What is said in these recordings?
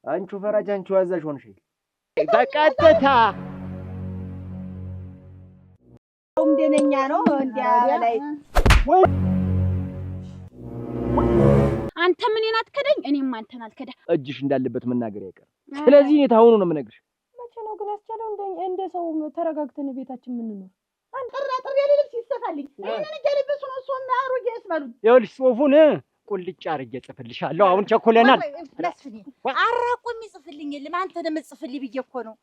አንቺ ፈራጅ አንቺ ዋዛሽ ሆንሽ በቀጥታ እንደነኛ ነው እንዲያ ላይ አንተ ምን አትከዳኝ እኔም አንተን አልከዳ እጅሽ እንዳለበት መናገር አይቀር ስለዚህ እኔ ታውኑ ነው የምነግርሽ መቼ ነው ግን ያስቻለው እንደ ሰው ተረጋግተን ቤታችን ምን ነው አንጠራጥር ያለ ልብስ ይሰፋልኝ እኔን እየለበሱ ነው እሱና አሮጌ ያስባሉ ይኸውልሽ ጽሁፉን ቁልጭ አርጌ ጽፍልሻለሁ አሁን ቸኮለናል አራቆ የሚጽፍልኝ የለም አንተን የምጽፍልኝ ብዬ እኮ ነው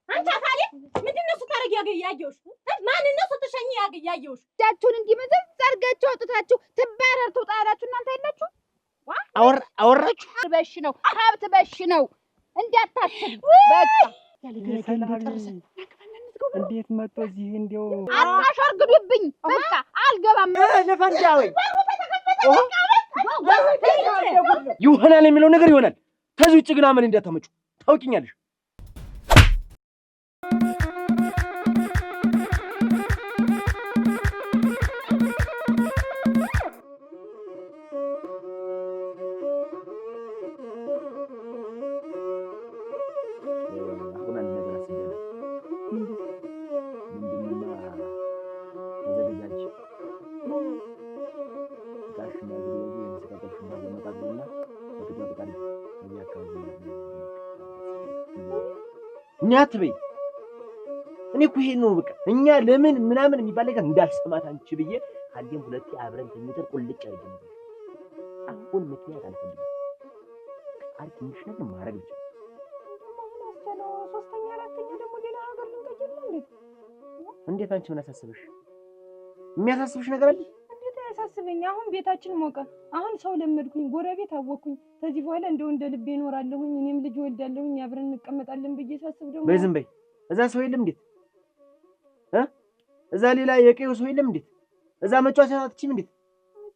አንተ ታዲያ ምንድነው ስታረግ ያገያየውሽ ማን ነው ስትሸኝ ያገያየውሽ ዳቹን እንዲመዘዝ ዘርጋችሁ አጥታችሁ ትባረር ተጣላችሁ እናንተ አይላችሁ አወራችሁ በሽ ነው ሀብት በሽ ነው እንዲያታስብ በቃ እንዴት መጥቶ እዚህ እንደው አታሸርግዱብኝ በቃ አልገባም ለፈንጃው ይሆናል የሚለው ነገር ይሆናል ከዚህ ውጭ ግን አመን እንዳታመጩ ታውቂኛለሽ ኛትበይ እኔ እኮ ይሄን ነው በቃ እኛ ለምን ምናምን የሚባል ነገር እንዳልሰማት አንቺ ብዬ አንዴም ሁለቴ አብረን ተኝተን ቁልጭ አድርገን አሁን ምክንያት አልፈልግም ቃል ትንሽ ነገር ማድረግ ብቻ ሶስተኛ አራተኛ ደግሞ ሌላ ሀገር ልንቀይር ነው እንዴት አንቺ ምን አሳስበሽ የሚያሳስብሽ ነገር አለ እንዴት ያሳስበኝ አሁን ቤታችን ሞቀ አሁን ሰው ለመድኩኝ ጎረቤት አወኩኝ ከዚህ በኋላ እንደው እንደ ልቤ እኖራለሁኝ እኔም ልጅ ወልዳለሁኝ አብረን እንቀመጣለን ብዬ ሳስብ ደግሞ በዝም በይ እዛ ሰው የለም እንዴት እዛ ሌላ የቀዩ ሰው የለም እንዴት እዛ መጫወቻ አትችም እንዴት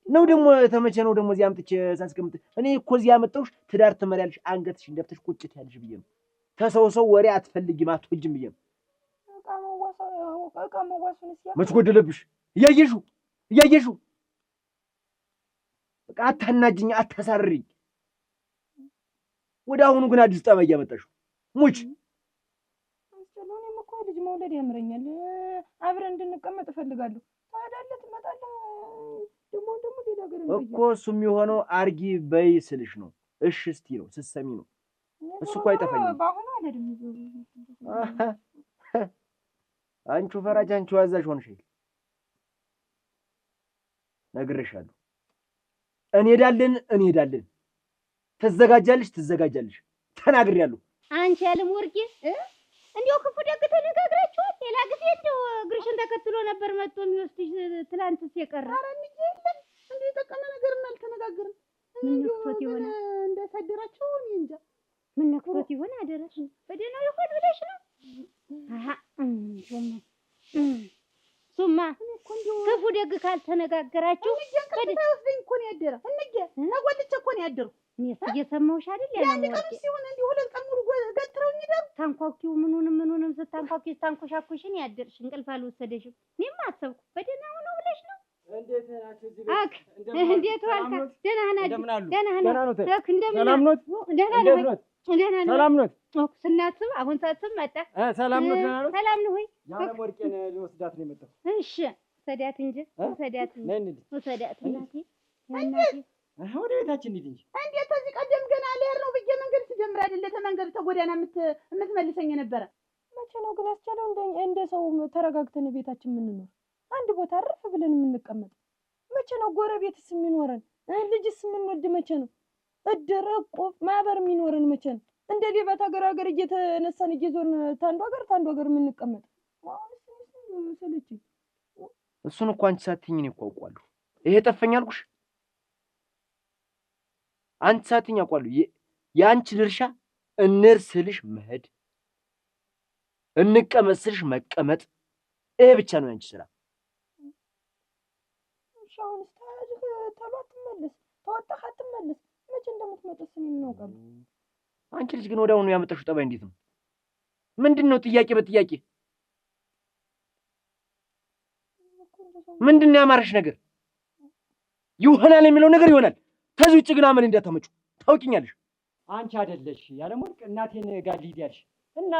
ነው ደግሞ ተመቸ ነው ደግሞ እዚህ አምጥቼ ሳስቀምጥ እኔ እኮ እዚህ አመጣሁሽ ትዳር ትመሪያለሽ አንገትሽን ደፍተሽ ቁጭት ያለሽ ብዬ ነው ተሰው ወሬ አትፈልጊም አትወጂም ብዬ ነው መዋሱን ሲያ መች ጎደለብሽ እያየሽው በቃ አታናጅኝ አታሳርሪኝ ወደ አሁኑ ግን አዲስ ጠባ እያመጣሽው ሙች እኔም እኮ ልጅ መውለድ ያምረኛል አብረን እንድንቀመጥ እፈልጋለሁ ታዲያ ትመጣለህ ደግሞ ሌላ ነገር እኮ እሱ የሚሆነው አርጊ በይ ስልሽ ነው እሺ እስቲ ነው ስትሰሚ ነው እሱ እኮ አይጠፋኝም ባሁን አይደለም አንቺ ፈራጅ አንቺ ዋዛሽ ሆንሽ ነግሬሻለሁ እንሄዳለን ትዘጋጃለሽ ተናግሬያለሁ አንቺ ያለም ወርቂ እንዴው ክፉ ደግ ተነጋግራችኋል ሌላ ጊዜ እንደው እግርሽን ተከትሎ ነበር መጥቶ የሚወስድሽ ትላንትስ የቀረ ኧረ ልጅ የለም እንዴ ተቀመ ነገርና አልተነጋገርን ምን ነክቶት ይሆነ እንደሰደራቸው እኔ እንጃ ምን ነክቶት ይሆነ አደረሽ በደና ይሆን ብለሽ ነው አሃ ሱማ ክፉ ደግ ካልተነጋገራችሁ ከደታውስኝ እኮ ነው ያደረ እንዴ ተጎልቼ እኮ ነው ያደረ እኔስ እየሰማሁሽ አይደል ያለው ያን ቀን ሲሆን እንዴ ሁለት ቀን ሙሉ ገትረውኝ ይደር ታንኳኪው ምኑንም ስታንኳኪው ታንኮሻኩሽን ያደርሽ እንቅልፍ አልወሰደሽም እኔም አሰብኩ በደና ሆኖ ብለሽ ነው እንዴት ናችሁ እዚህ አክ እንዴት ዋልካ ደህና ነህ ሰላም ነው ደህና ነህ ሰላም ነው ስናስብ አሁን ሳስብ መጣ። ሰላም ነው? ደህና ነው? ሰላም ነው ወይ? ያለ ወርቄን ልወስዳት ነው የመጣው። እሺ ሰዳት እንጂ ሰዳት ሰዳት እናቴ ወደ ቤታችን እንሂድ እንጂ። እንዴት እዚህ ቀደም ገና ልሄድ ነው ብዬ መንገድ ስጀምር አይደለ ተመንገድ ተጎዳና የምትመልሰኝ ነበረ። መቼ ነው ግን አስቻለው እንደ ሰው ተረጋግተን ቤታችን የምንኖር አንድ ቦታ አረፍ ብለን የምንቀመጥ? መቼ ነው ጎረቤትስ የሚኖረን? ልጅስ የምንወልድ መቼ ነው? እድር እቁብ ማህበር የሚኖረን መቼ ነው? እንደ ሌባ ሀገር እየተነሳን እየዞርን ታንዱ ሀገር የምንቀመጥ? ሰለችኝ። እሱን እኮ አንቺ ሳትይኝ እኔ እኮ አውቀዋለሁ። ይሄ ጠፈኝ አልኩሽ። አንቺ ሳትይኝ አውቀዋለሁ። የአንቺ ድርሻ እንርስልሽ መሄድ፣ እንቀመጥ ስልሽ መቀመጥ፣ ይሄ ብቻ ነው ያንቺ ስራ። አሁን ተሎ አትመለስ፣ ተወጣህ አትመለስ። መቼ እንደምትመጣስ እኔ ምን አውቃለሁ? አንቺ ልጅ ግን ወዲያውኑ ያመጣሽው ጠባይ እንዴት ነው? ምንድን ነው ጥያቄ በጥያቄ? ምንድን ነው ያማረሽ ነገር? ይሆናል የሚለው ነገር ይሆናል። ከዚህ ውጭ ግን አመል እንዳታመጩ ታውቂኛለሽ። አንቺ አይደለሽ ያለሞት እናቴን ጋር ልሂድ ያልሽ እና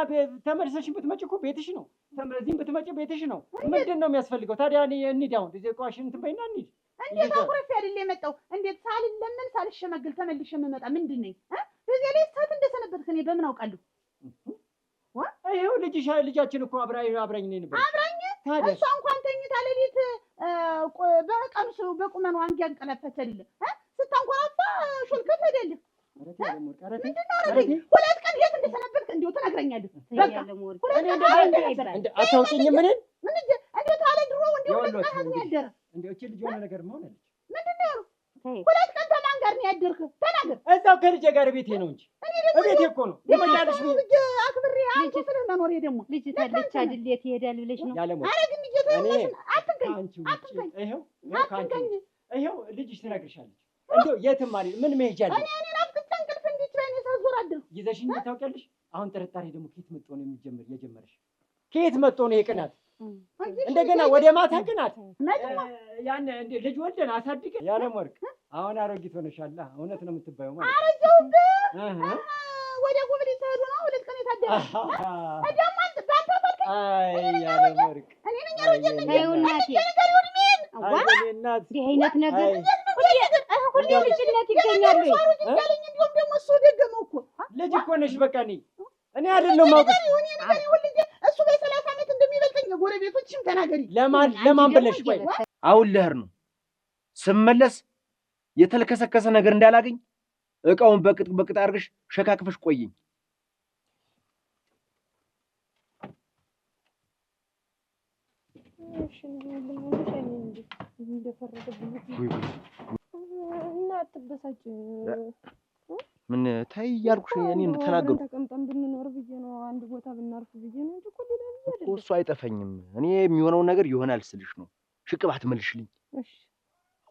ተመልሰሽ ብትመጪ እኮ ቤትሽ ነው። ተመለዚህም ብትመጪ ቤትሽ ነው። ምንድን ነው የሚያስፈልገው ታዲያ? እንሂድ አሁን እዚህ ቋሽን እንትን በይና እንሂድ። እንዴት አኩረፍ አይደል የመጣው? እንዴት ሳልለምን ሳልሸመግል ተመልሼ የምመጣ ምንድን ነኝ? በዚህ ላይ ሰዓት እንደሰነበትክ እኔ በምን አውቃለሁ? ይኸው ልጃችን እኮ አብራኝ ነኝ ነበር። አብራኝ እሷ እንኳን ተኝታ ሌሊት በቀምሱ በቁመኗ አንገላፋች አይደለ? ስታንኮራፋ ሹልከት አይደለ? ምንድን ነው አረገኝ? ሁለት ቀን የት እንደሰነበትክ እንዲሁ ትነግረኛለህ። በቃ አታውቂኝም? ምን እንዴ ታለ ድሮ እንዲሁ ሁለት ቀን ነው ያደረ። እንዴ እቺ ልጅ ሆነ ነገር መሆን አለች። ምንድን ነው ያለው? ሁለት ቀን ከማን ጋር ነው ያደርክ? ተናገር። እዛው ከልጄ ጋር ቤቴ ነው እንጂ ቤቴ እኮ ነው። ይመጣልሽ ልጅ አክብሬ አንቺ ስለህ መኖር ደግሞ ልጅ ታለች አይደል? የት ይሄዳል ብለሽ ነው? አረግም እየተመለሽ አትንከኝ፣ አትንከኝ። ይሄው ልጅሽ ትነግርሻለች። እንደው የትም ማለት ምን መሄጃ አለ? እኔ ናፍቅቼ እንቅልፍ እንዲች ላይ ነው ሳዞር አድር ይዘሽኝ ታውቂያለሽ። አሁን ጥርጣሬ ደግሞ ከየት መጥቶ ነው የጀመረሽ? ከየት መጥቶ ነው ይሄ ቅናት? እንደገና ወደ ማታ ቅናት። ያን እንደ ልጅ ወልደን አሳድገን ያለም ወርቅ አሁን አሮጊት ሆነሻል። እውነት ነው የምትባየው ማለት አረጀውብህ። ወደ ጉብሊ ተሄዱ ነው ሁለት ቀን የታደረ ደግሞ አንተ ባታፈልከኝ። አይ ያለም ወርቅ እኔ ነኝ አሮጊት ነኝ። እናቴ እናት ይሄ አይነት ነገር ሁሌ ልጅነት ይገኛሉ። እንዲሁም ደግሞ እሱ ደገመው እኮ ልጅ እኮ ነሽ። በቃ እኔ አይደለም ማውቀስ እሱ በ30 ዓመት እንደሚበልጠኝ ጎረቤቶችም ተናገሪ። ለማን ብለሽ? ቆይ አሁን ልሄድ ነው። ስመለስ የተልከሰከሰ ነገር እንዳላገኝ እቃውን በቅጥ አድርገሽ ሸካክፈሽ ቆይኝ። እና አትበሳጭ። ምን ታይ ያልኩሽ እኔን ተናገሩ። ተቀምጠን ብንኖር ብዬ ነው፣ አንድ ቦታ ብናርፍ ብዬ ነው እንጂ እኮ ሌላ አይደለም። እሱ አይጠፈኝም። እኔ የሚሆነው ነገር ይሆናል ስልሽ ነው። ሽቅባት መልሽልኝ። እሺ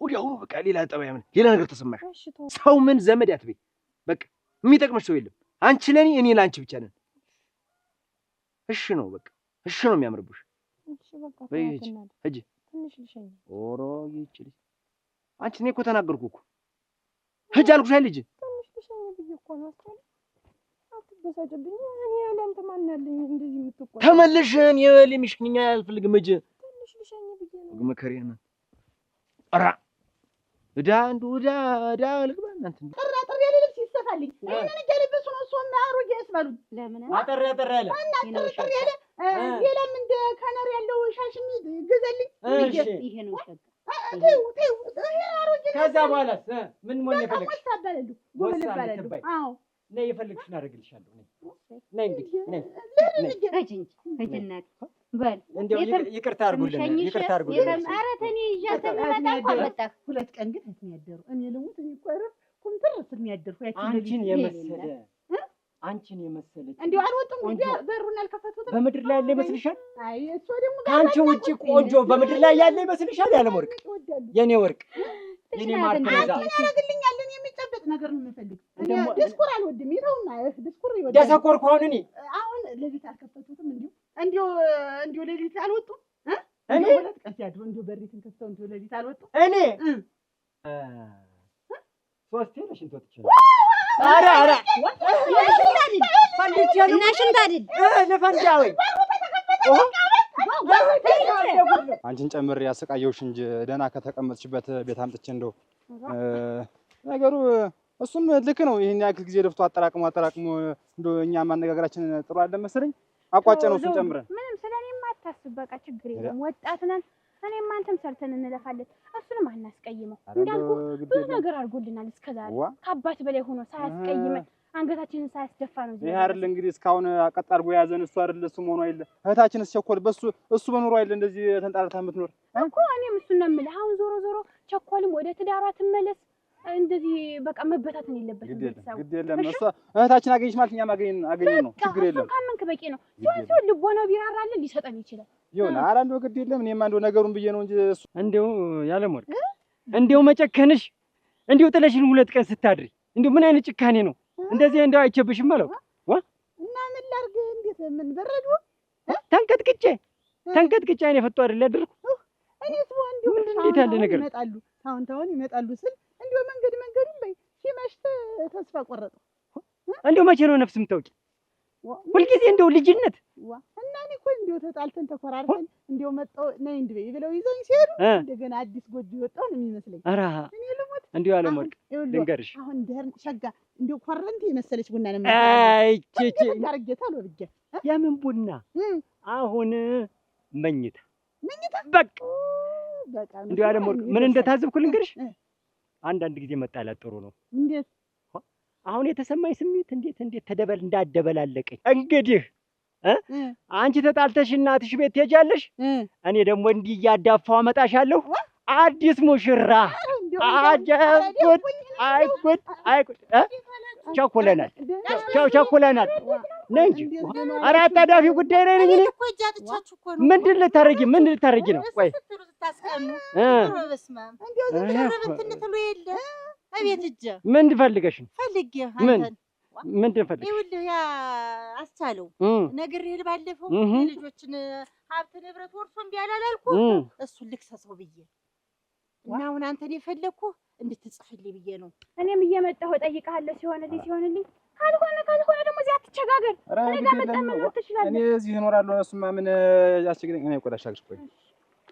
ወዲያውኑ በቃ ሌላ ጠባይ ምን ሌላ ነገር ተሰማሽ? ሰው ምን ዘመድ አትበይ። በቃ የሚጠቅምሽ ሰው የለም። አንቺ ለኔ እኔ ለአንቺ ብቻ ነን። እሺ ነው በቃ እሺ ነው የሚያምርብሽ። እሺ በቃ እጂ ትንሽ ልሸኝ። ኦሮ ይችል አንቺ እኔ እኮ ተናገርኩ እኮ ሂጂ አልኩሽ አይደል? ልጅ ትንሽ ልሸኝ ብዬሽ እኮ ነው። አትበሳጭብኝ። እኔ ለአንተ ማን አለኝ እንደዚህ የምትቆጣ? ተመለሽ። እኔ ለሚሽኝኛ አልፈልግም። እጂ ትንሽ ልሸኝ ብዬሽ ነው። መከሬና ኧረ እዳ ልግባ እናንተ ጥራ ያለ ልብስ ይሰፋልኝ። እኔን እያለበሱ ነው እሱም አሮጌ ያስባሉኝ። ለምን አጠር ያለ እና ጥር ያለ ሌላም እንደ ከነር ያለው ሻሽም ገዛልኝ። ይሄ ነው ሸጋ። ከዛ በኋላስ ምን ሆነ? የፈለግሽ ታባለሉ ጎበል ባለሉ። አዎ ነይ የፈለግሽን አደርግልሻለሁ። ነይ እንግዲህ ነይ እጅናት በል እንደው ይቅርታ አድርጉልን፣ ይቅርታ አድርጉልን። ኧረ ተኔ ይዣት ተመጣጣ እንኳን መጣህ። ሁለት ቀን ግን እት ያደሩ እኔ ልሙት እኔ እኮ ኧረ ኩምትር ስል ያደርኩ ያቺ አንቺን የመሰለች እንዴ አልወጡም እንዴ? በሩን አልከፈቱትም። በምድር ላይ ያለ ይመስልሻል? አይ እሱ ደግሞ ከአንቺ ውጪ ቆንጆ በምድር ላይ ያለ ይመስልሻል? ያለም ወርቅ የኔ ወርቅ የኔ ማርተዛ ያደርግልኛል። እኔ የሚጨበጥ ነገር ነው የምፈልግ። እኔ ዲስኩር አልወድም። ይተውና ዲስኩር ይወዳል። ደሰኮር ከሆነ እኔ አሁን ለሊት አልከፈቱትም። እንዲሁ ለሊት አልወጡም። እኔ ሁለት ቀን ሲያድሩ እንዲሁ በሪትን ከፍተው እንዲሁ ለሊት አልወጡም። እኔ ሶስቴ ለሽንት ወጥቼ ነው። ኧረ አንቺን ጨምሬ ያሰቃየሁሽ እንጂ ደህና ከተቀመጥሽበት ቤት አምጥቼ እንደው ነገሩ እሱም ልክ ነው። ይሄን ያክል ጊዜ ለፍቶ አጠራቅሞ እንደው እኛ ማነጋገራችን ጥሩ አይደለም መሰለኝ። አቋጨ ነው እሱን ጨምረን ምንም ስለኔም አታስብ። በቃ ችግር የለም ወጣት ነን። እኔም አንተም ሰርተን እንለፋለን። እሱንም አናስቀይመው። እንዳልኩ ብዙ ነገር አድርጎልናል እስከዛሬ ከአባት በላይ ሆኖ ሳያስቀይመን አንገታችንን ሳያስደፋ ነው። ይሄ አይደል እንግዲህ እስካሁን አቀጥ አድርጎ የያዘን እሱ አይደል? እሱ መሆኑ አይደል? እህታችንስ ቸኮል እሱ በኑሮ አይደል እንደዚህ ተንጣርታ የምትኖር እኮ። እኔም እሱን ነው የምልህ። አሁን ዞሮ ቸኮልም ወደ ትዳሯ ትመለስ። እንደዚህ በቃ መበታተን የለበትም። ግድ የለም እሷ እህታችን አገኘች ማለት እኛም አገኘን ነው። ችግር የለም። ካመንክ በቂ ነው። ሲሆን ልቦናው ቢራራልን ሊሰጠን ይችላል። ይሁን ኧረ እንደው ግድ የለም። እኔማ እንደው ነገሩን ብዬ ነው እንጂ እሱ እንደው ያለምወርቅ እንደው መጨከንሽ እንደው ጥለሽን 2 ቀን ስታድሪ እንደው ምን አይነት ጭካኔ ነው? እንደዚህ እንደው አይቸብሽም አለው እና ምን ላድርግ? እንዴት ምን በረዶ ተንቀጥቅጬ አይኔ ፈጥቶ አይደል ያደርኩ እኔስ እንደው እንዴት ያለ ነገር ይመጣሉ ታውን ይመጣሉ ስል እንደው መንገዱን በይ ሲመሽ ተስፋ ቆረጠ። እንደው መቼ ነው ነፍስ የምታውቂ? ሁልጊዜ እንደው ልጅነት እና እኔ እኮ እንደው ተጣልተን ተኮራርተን እንደው መጣው ነይ እንድበይ ብለው ይዘውኝ ሲሄዱ እንደገና አዲስ ጎጆ ወጣው ነው የሚመስለኝ። ኧረ እኔ ልሞት እንደው ያለምወርቅ ልንገርሽ አሁን ደህር ሸጋ እንደው ኮረንቲ የመሰለች ቡና ነው ያረጋታ ነው ብቻ የምን ቡና አሁን መኝታ በቃ እንደው ያለምወርቅ ምን እንደታዘብኩ ልንገርሽ። አንዳንድ ጊዜ መጣላት ጥሩ ነው። እንዴት አሁን የተሰማኝ ስሜት እንዴት እንዳደበላለቀኝ እንግዲህ አንቺ ተጣልተሽ እናትሽ ቤት ትሄጃለሽ፣ እኔ ደግሞ እንዲህ እያዳፋው አመጣሻለሁ። አዲስ ሙሽራ አጀጉድ አይጉድ ቸኩለናል ነይ እንጂ ኧረ አጣዳፊ ጉዳይ ላይ ነኝ እኔ። ምንድን ልታረጊ ነው? ቆይ አቤት እጄ ምን ትፈልገሽ ነው? ፈልጌ ምን ትፈልገሽ? ይኸውልህ ያ አስቻለው ነግሬህ ባለፈው የልጆችን ሀብት ንብረት ወርሶ እምቢ አላልኩህ? እሱን ልክሰሰው ብዬ እና አሁን አንተን የፈለግኩህ እንድትጽፍልኝ ብዬ ነው። እኔም እየመጣሁ እጠይቅሃለሁ ሲሆንልኝ ካልሆነ ደግሞ እዚህ አትቸጋገር። እኔ ጋር መጣህ መኖር ትችላለህ። እኔ እዚህ እኖራለሁ። እሱማ ምን ያስቸግረኝ? እኔ ቆይ ላሻግርሽ። ቆይ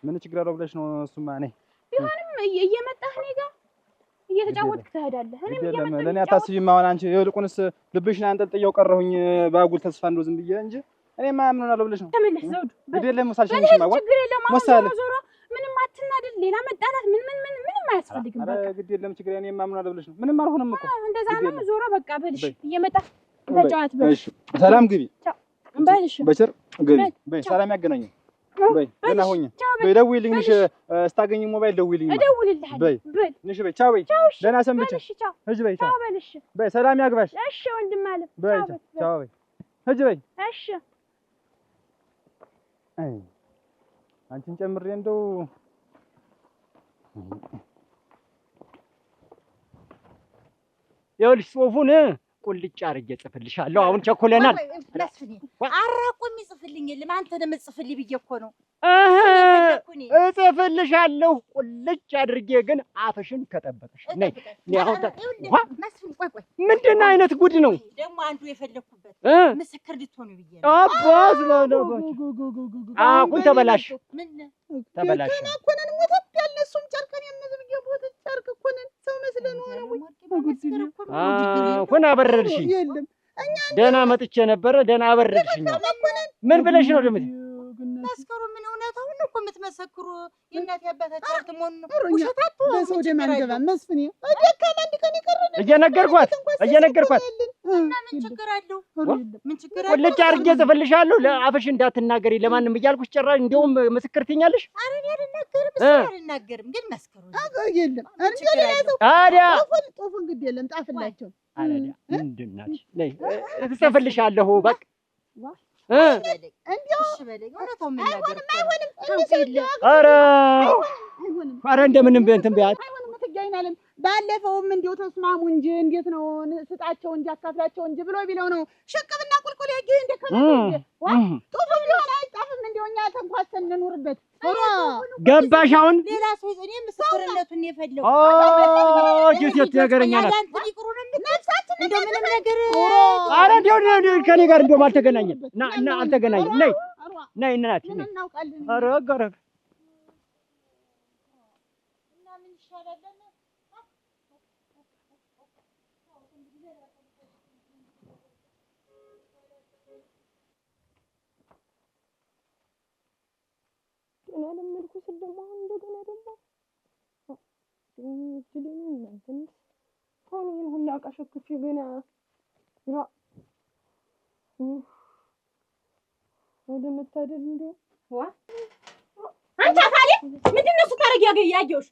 ምን ችግር አለው ብለሽ ነው? እሱማ እኔ ቢሆንም እየመጣህ እኔ ጋር እየተጫወትክ ትሄዳለህ። እኔም እየመጣሁ ለእኔ አታስቢም። አሁን አንቺ ይልቁንስ ልብሽን አንጠልጥየው ቀረሁኝ ባጉል ተስፋ እንደው ዝም ብዬ እንጂ እኔማ ምን ሆናለሁ ብለሽ ነው? ተመለስ ዘውዱ። ግድ የለም ሳልሽኝሽ ማዋ ችግር የለም። አሁን ዞሮ ምንም አትናደድ። ሌላ መጣላት ምንም አያስፈልግም። በቃ ግድ የለም ችግር የለም። እኔማ ምን ሆናለሁ ብለሽ ነው? ምንም አልሆነም እኮ እንደዛ ነው። ዞሮ በቃ በልሽ እየመጣህ ተጫወት። በልሽ ሰላም ግቢ በልሽ በቸር ግቢ በይ። ሰላም ያገናኘን በይ። ደህና ሁኚ በይ። ደውዪልኝ ንሽ ስታገኝ ሞባይል ደውዪልኝ። እደውልልሃለሁ በይ ንሽ በይ። ቻው በይ። ደህና ሰንብች። ሂጂ በይ። ቻው በልሽ በይ። ሰላም ያግባሽ። እሺ ወንድም አለ በይ። ቻው በይ። ሂጂ በይ። እሺ አይ አንቺን ጨምሬ እንደው ይኸውልሽ ጽሑፉን ቁልጭ አድርጌ ጽፍልሻለሁ። አሁን ቸኮለናል። አራቆ የሚጽፍልኝ የለም። አንተን የምትጽፍልኝ ብዬ እኮ ነው። እጽፍልሻለሁ ቁልጭ አድርጌ፣ ግን አፍሽን ከጠበቅሽ ነይ። ምንድን አይነት ጉድ ነው ደግሞ? አንዱ የፈለኩበት ምስክር ልትሆኑ ብዬ ነው። አባስ አሁን ተበላሽ ተበላሽ። ኮነን ሞተት ያለ እሱም ጨርቀን የምዝብዬ ቦት ጨርቅ ኮነን ሰው መስለን ሆነ አሁን አበረድሽኝ። የለም እኛ ደህና መጥቼ ነበረ፣ ደህና አበረድሽኝ። ምን ብለሽ ነው ደግሞ? መስከሩ ምን እውነታውን ነው እኮ የምትመሰክሩ? የእናት ያባታችሁ አትሞኑ። ውሸታት በሰው ደም አንገባም። መስፍን ደካማ አንድ ቀን ይቀርነ እየነገርኳት እና ምን ችግር አለው? ምን ችግር አለው? ቁልጭ አድርጌ ጽፍልሻለሁ። ለአፍሽ እንዳትናገሪ ለማንም እያልኩሽ ጭራሽ እንደውም ምስክር ትይኛለሽ። ኧረ እኔ አልናገርም፣ ግን መስከሩ የለም ታዲያ ጦፉን ግድ የለም ጣፍላቸው። ታዲያ ምንድን ናት? ነይ እጽፍልሻለሁ በቃ ኧረ እንደምንም እንትን ቢያት ባለፈውም እንዲሁ ተስማሙ እንጂ እንዴት ነው ስጣቸው እንጂ አካፍላቸው እንጂ ብሎ ቢለው ነው ሽቅብና ቁልቁል ያጊ እንደ ጡፍ ቢሆን አይጣፍም እንደው እኛ ተንኳሰን እንኑርበት። ገባሽ? አሁን ሌላ ሰው እኔ ምስክርነቱን የፈለው ጅት ነገረኛ ናት። እንደው ምንም ነገር ኧረ እንደው ከኔ ጋር እንደውም አልተገናኘም እና አልተገናኘም። ነይ እናት ኧረ አጋረግ እና ምን ይሻላል? ለመልኩ ስለማ እንደገና ደግሞ እጅልኝ እናንተን ሆኖ ሁላ አቃሸክፍ ገና ራ ወደ መታደል እንደው አንቺ አካሌ ምንድን ነው ስታረጊ ያየሁሽ?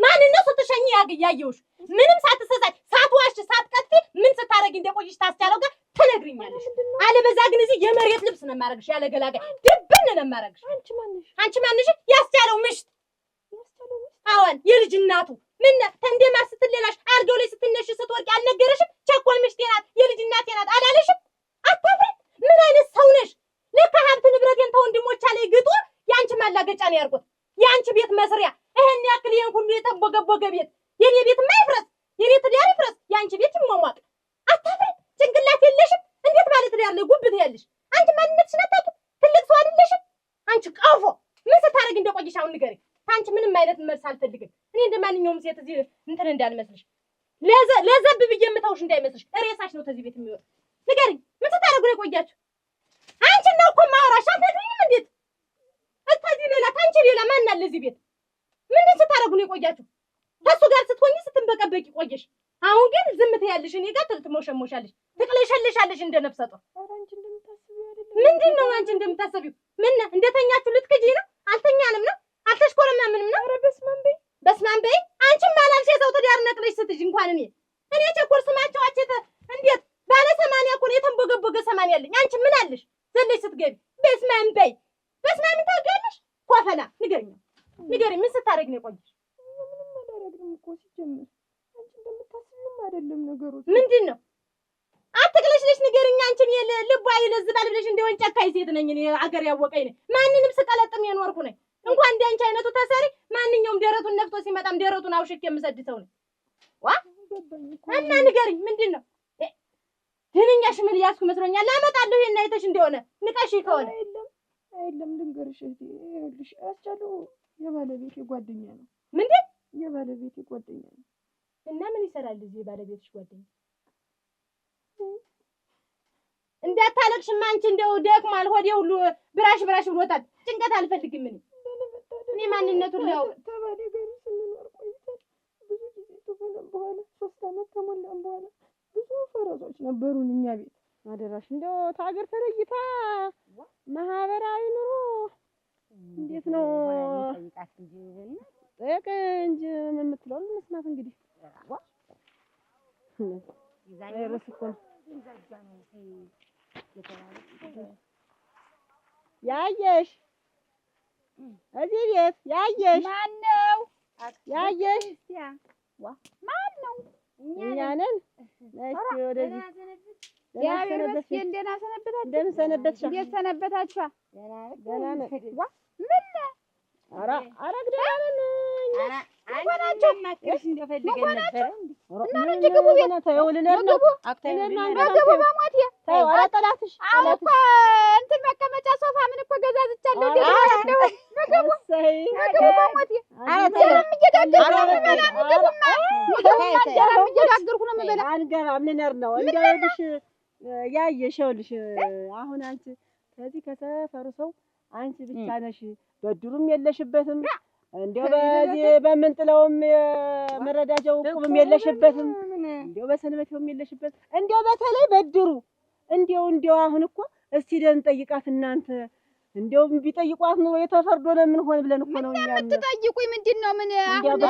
ማንን ነው ስትሸኚ ያየሁሽ? ምንም ሳትሰሳይ ሳትዋሽ ሳትቀጥፊ ምን ስታረጊ እንደቆይሽ ታስቻለው ጋር ትነግሪኛለሽ። አለበዛ ግን እዚህ የመሬት ልብስ ነው የማረግሽ፣ ያለ ገላጋይ ድብን ነው የማረግሽ። አንቺ ማንሽ? ያስቻለው ምሽት አዎን፣ የልጅ እናቱ ምን ተንደማ ስትሌላሽ አልጋው ላይ ስትነሽ ስትወርቂ አልነገረሽም? ቸኮል ምሽቴ ናት የልጅ እናቴ ናት አላለሽም? አታፍሪ? ምን አይነት ሰው ነሽ? ለካ ሀብት ንብረቴን ተወንድሞቿ ላይ ግጦ ያንቺ ማላገጫ ነው ያርቁት። ያንቺ ቤት መስሪያ ይሄን ያክል ይሄን ሁሉ የተቦገቦገ ቤት የኔ ቤት ማይፍረስ የኔ ትዳር ይፍረስ ያንቺ ቤት ይሟሟቅ። አታፍሪ? ጭንቅላት የለሽም? እንዴት ማለት ትዳር ላይ ጉብት ያለሽ? አንቺ ማንነትሽን አታውቂም? ትልቅ ሰው አይደለሽም? አንቺ ቀፎ ምን ስታረጊ እንደቆይሽ አሁን ንገሪኝ። ታንቺ ምንም አይነት መልስ አልፈልግም። እኔ እንደማንኛውም ሴት እዚህ እንትን እንዳልመስልሽ ለዘብ ብዬ የምታውሽ እንዳይመስልሽ። ሬሳሽ ነው ከዚህ ቤት የሚወጣ። ንገሪኝ ምን ስታረጉ ነው የቆያችሁ? አንቺ ነው እኮ ማውራሽ። አትነግሪኝም? እንዴት እዚህ ሌላ ታንቺ ሌላ ማን አለ እዚህ ቤት? ምንድን ስታረጉ ነው የቆያችሁ? ከሱ ጋር ስትሆኚ ስትንበቀበቂ ቆየሽ። አሁን ግን ዝም ትያለሽ፣ እኔ ጋር ትሞሸሞሻለሽ፣ ትቅለሸለሻለሽ እንደ ነፍሰ ጡር። ምንድን ነው አንቺ እንደምታስቢው? ምን እንደተኛችሁ ልትክጂ ነው? አልተኛንም ነው? አልተሽኮረመምንም ነው? ኧረ በስመ አብ በይ። አንቺም አላልሽ የሰው ትዳር ነቅለሽ ስትይ እንኳን እኔ ቸኮል ስማቸው አቸተ እንዴት ባለ 80 እኮ ነው የተንቦገቦገ 80 ያለኝ። አንቺ ምን አለሽ ዘለሽ ስትገቢ? በስመ አብ በይ። በስመ አብ ታውቂያለሽ? ኮፈላ ንገሪኝ፣ ምን ስታረግ ነው የቆየሽ? ምንም አላደረግንም እኮ ሲጀምር። አንቺ እንደምታስቢውም አይደለም ነገሮች። ምንድን ነው አትቅለሽለሽ ንገሪኝ። አንቺን ልቧ ይለዝባል ብለሽ እንደሆን ጨካኝ ሴት ነኝ እኔ። አገር ያወቀኝ ነኝ። ማንንም ስቀለጥም የኖርኩ ነኝ። እንኳን እንደ አንቺ አይነቱ ተሰሪ ማንኛውም ደረቱን ነፍቶ ሲመጣም ደረቱን አውሽክ የምሰድ ሰው ነኝ። እና ንገሪኝ ምንድን ነው? ድንኛሽ ምን ያስኩ መስሎኛል። አመጣለሁ ይሄን አይተሽ እንደሆነ ንቀሽ ከሆነ አይደለም ልንገርሽ እህቴ፣ ይኸውልሽ አስቻለው የባለቤቴ ጓደኛ ነው። ምንድን? የባለቤቴ ጓደኛ ነው። እና ምን ይሰራል እዚህ የባለቤትሽ ጓደኛ? እንዳታለቅሽማ አንቺ እንደው ደክሟል፣ ሆዴ ሁሉ ብራሽ ብሎታል። ጭንቀት አልፈልግም እኔ ማንነቱን ሊያውቅ ተባለ ጋር ስንኖር ቆይተን ብዙ ጊዜ ተሆነን በኋላ 3 ዓመት ከሞላን በኋላ ብዙ ፈረሶች ነበሩን እኛ ቤት። አደራሽ እንደው ታገር ተለይታ ማህበራዊ ኑሮ እንዴት ነው ጠይቃት እንጂ ጠይቅ እንጂ የምትለው መስማት እንግዲህ ያየሽ እዚህ ቤት ያየሽ ማነው? ያየሽ ማን ነው? እኛ ነን። እስኪ ወደዚህ እንደና ሰነበታችሁ? እንደምን ሰነበትሽ? እንዴት ሰነበታችሁ? ደህና ነን። ምን ኧረ ደህና ነን። አንቺ ማከሽ እንደፈልገን ነበር እና እንጂ ግቡ ቤት ተይው ልነር ነው ግቡ በሞቴ ተይው። ኧረ ጠላትሽ አሁን እኮ እንትን መቀመጫ ሶፋ ምን እኮ ገዛዝቻለሁ። ግቡ በሞቴ እየጋገርኩ ነው የምበላ። አንገባም ልነር ነው እንደውልሽ ያየሽ ይኸውልሽ አሁን አንቺ ከዚህ ከሰፈሩ ሰው አንቺ ብቻ ነሽ። በድሩም የለሽበትም እንደው በዚህ በምንጥለውም መረዳጃው ቁብም የለሽበትም። እንደው በሰንበቴውም የለሽበትም። እንደው በተለይ በድሩ እንደው አሁን እኮ እስቲ ደን ጠይቃት እናንተ እንደው ቢጠይቋት ነው የተፈርዶ ነው ምን ሆነ ብለን እኮ ነው እኛ የምትጠይቁኝ። ምንድን ነው ምን አሁን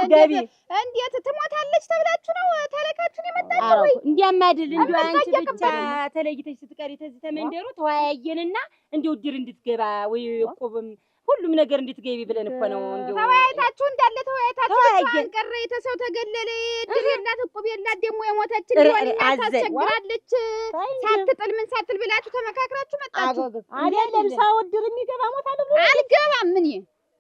እንዴት ትሞታለች ተብላችሁ ነው ተለካችሁን የመጣችሁ ወይ? እንዲያማድል እንደው አንቺ ብቻ ተለይተሽ ስትቀሪ ተዚህ ተመንደሩ ተወያየንና እንደው ድር እንድትገባ ወይ ቁብም ሁሉም ነገር እንድትገቢ ብለን እኮ ነው። እንደው ተወያይታችሁ እንዳለ ተወያይታችሁ ብቻዋን ቀረ። የተሰው ተገለለ። ድር የላት እቁብ የላት ደግሞ የሞተችን ሊሆን ታስቸግራለች። ሳትጥል ምን ሳትል ብላችሁ ተመካክራችሁ መጣችሁ አይደለም? ሰው ድር የሚገባ ሞት አለ ብሎ አልገባም። ምን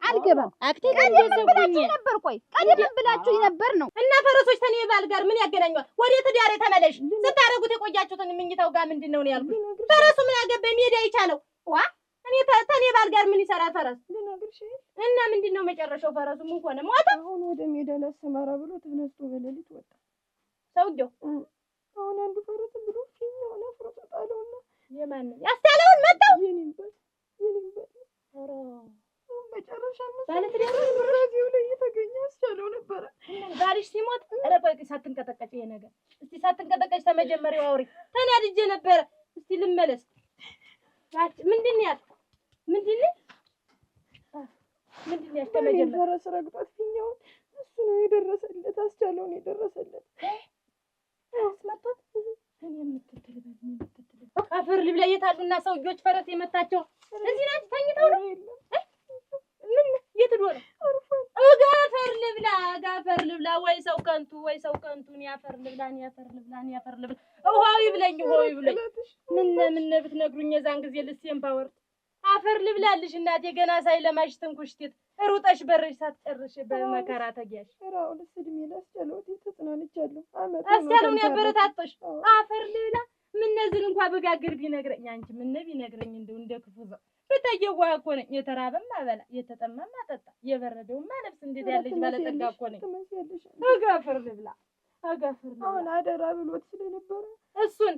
አልገባም። ቀደም ብላችሁ ነበር። ቆይ ቀደም ብላችሁ ነበር ነው እና ፈረሶች ተኔ ባል ጋር ምን ያገናኛል? ወደ ትዳሬ ተመለሽ። ስታረጉት የቆያችሁትን ምኝታው ጋር ምንድነው ነው ያልኩት? ፈረሱ ምን ያገባ ሜዳ ይቻለው ዋ እኔ ተኔ ባል ጋር ምን ይሰራ ፈረስ? ልነግርሽ እና ምንድነው መጨረሻው? ፈረሱ ምን ሆነ? ሞተ። አሁን ወደ ሜዳ ላሰማራ ብሎ ተነስቶ በሌሊት ወጣ ሰውየው። አሁን አንዱ ፈረስ ብሎ ፊኛ ሆነ ፍሮጥ ጣለውና የማን ያስታለውን መጣው የኔበት ኧረ መጨረሻ ባለት ደግሞ ራዚው ላይ የተገኘ አስቻለው ነበረ። ባልሽ ሲሞት ኧረ ቆይ ሳትንቀጠቀጭ ይሄ ነገር እስቲ ሳትንቀጠቀጭ ተመጀመሪያው አውሪ። ተናድጄ ነበረ። እስቲ ልመለስ። ምንድን ነው ያልኩት? ምንድን ነው ያስተመጀመረ? ፈረስ ረግጦት ፊኛውን እሱ ነው የደረሰለት። አስቻለው ነው የደረሰለት። አስመጣት እኔ የምትተልበኝ አፈር ልብላ። የታሉና ሰውጆች ፈረስ የመታቸው እዚህ ናቸው። ተኝተው ነው ምን የት ዶለ ጋፈር ልብላ ወይ ሰው ከንቱ ወይ ሰው ከንቱ ያፈር ልብላን ያፈር ልብላ ውሃው ይብለኝ ምን ብትነግሩኝ የዛን ጊዜ ልስየም ባወር አፈር ልብላልሽ እናቴ ገና ሳይለማሽ ትንኩሽቲት ሩጠሽ በርሽ ሳትጨርሽ በመከራ ተጊያሽ ራው ለስድሜ ላስቻለው ተጽናንቻለሁ። አስቻለውን ያበረታቶሽ አፈር ልብላ ምን ነዝን እንኳን በጋግር ቢነግረኝ አንቺ ምን ቢነግረኝ እንደው እንደ ክፉ ዘው በተየዋ እኮ ነኝ። የተራበም አበላ የተጠማም አጠጣ የበረደውም ማለብስ እንዴት ያለች ባለጠጋ እኮ ነኝ። አጋፈር ልብላ አሁን አደራ ብሎት ስለነበረ እሱን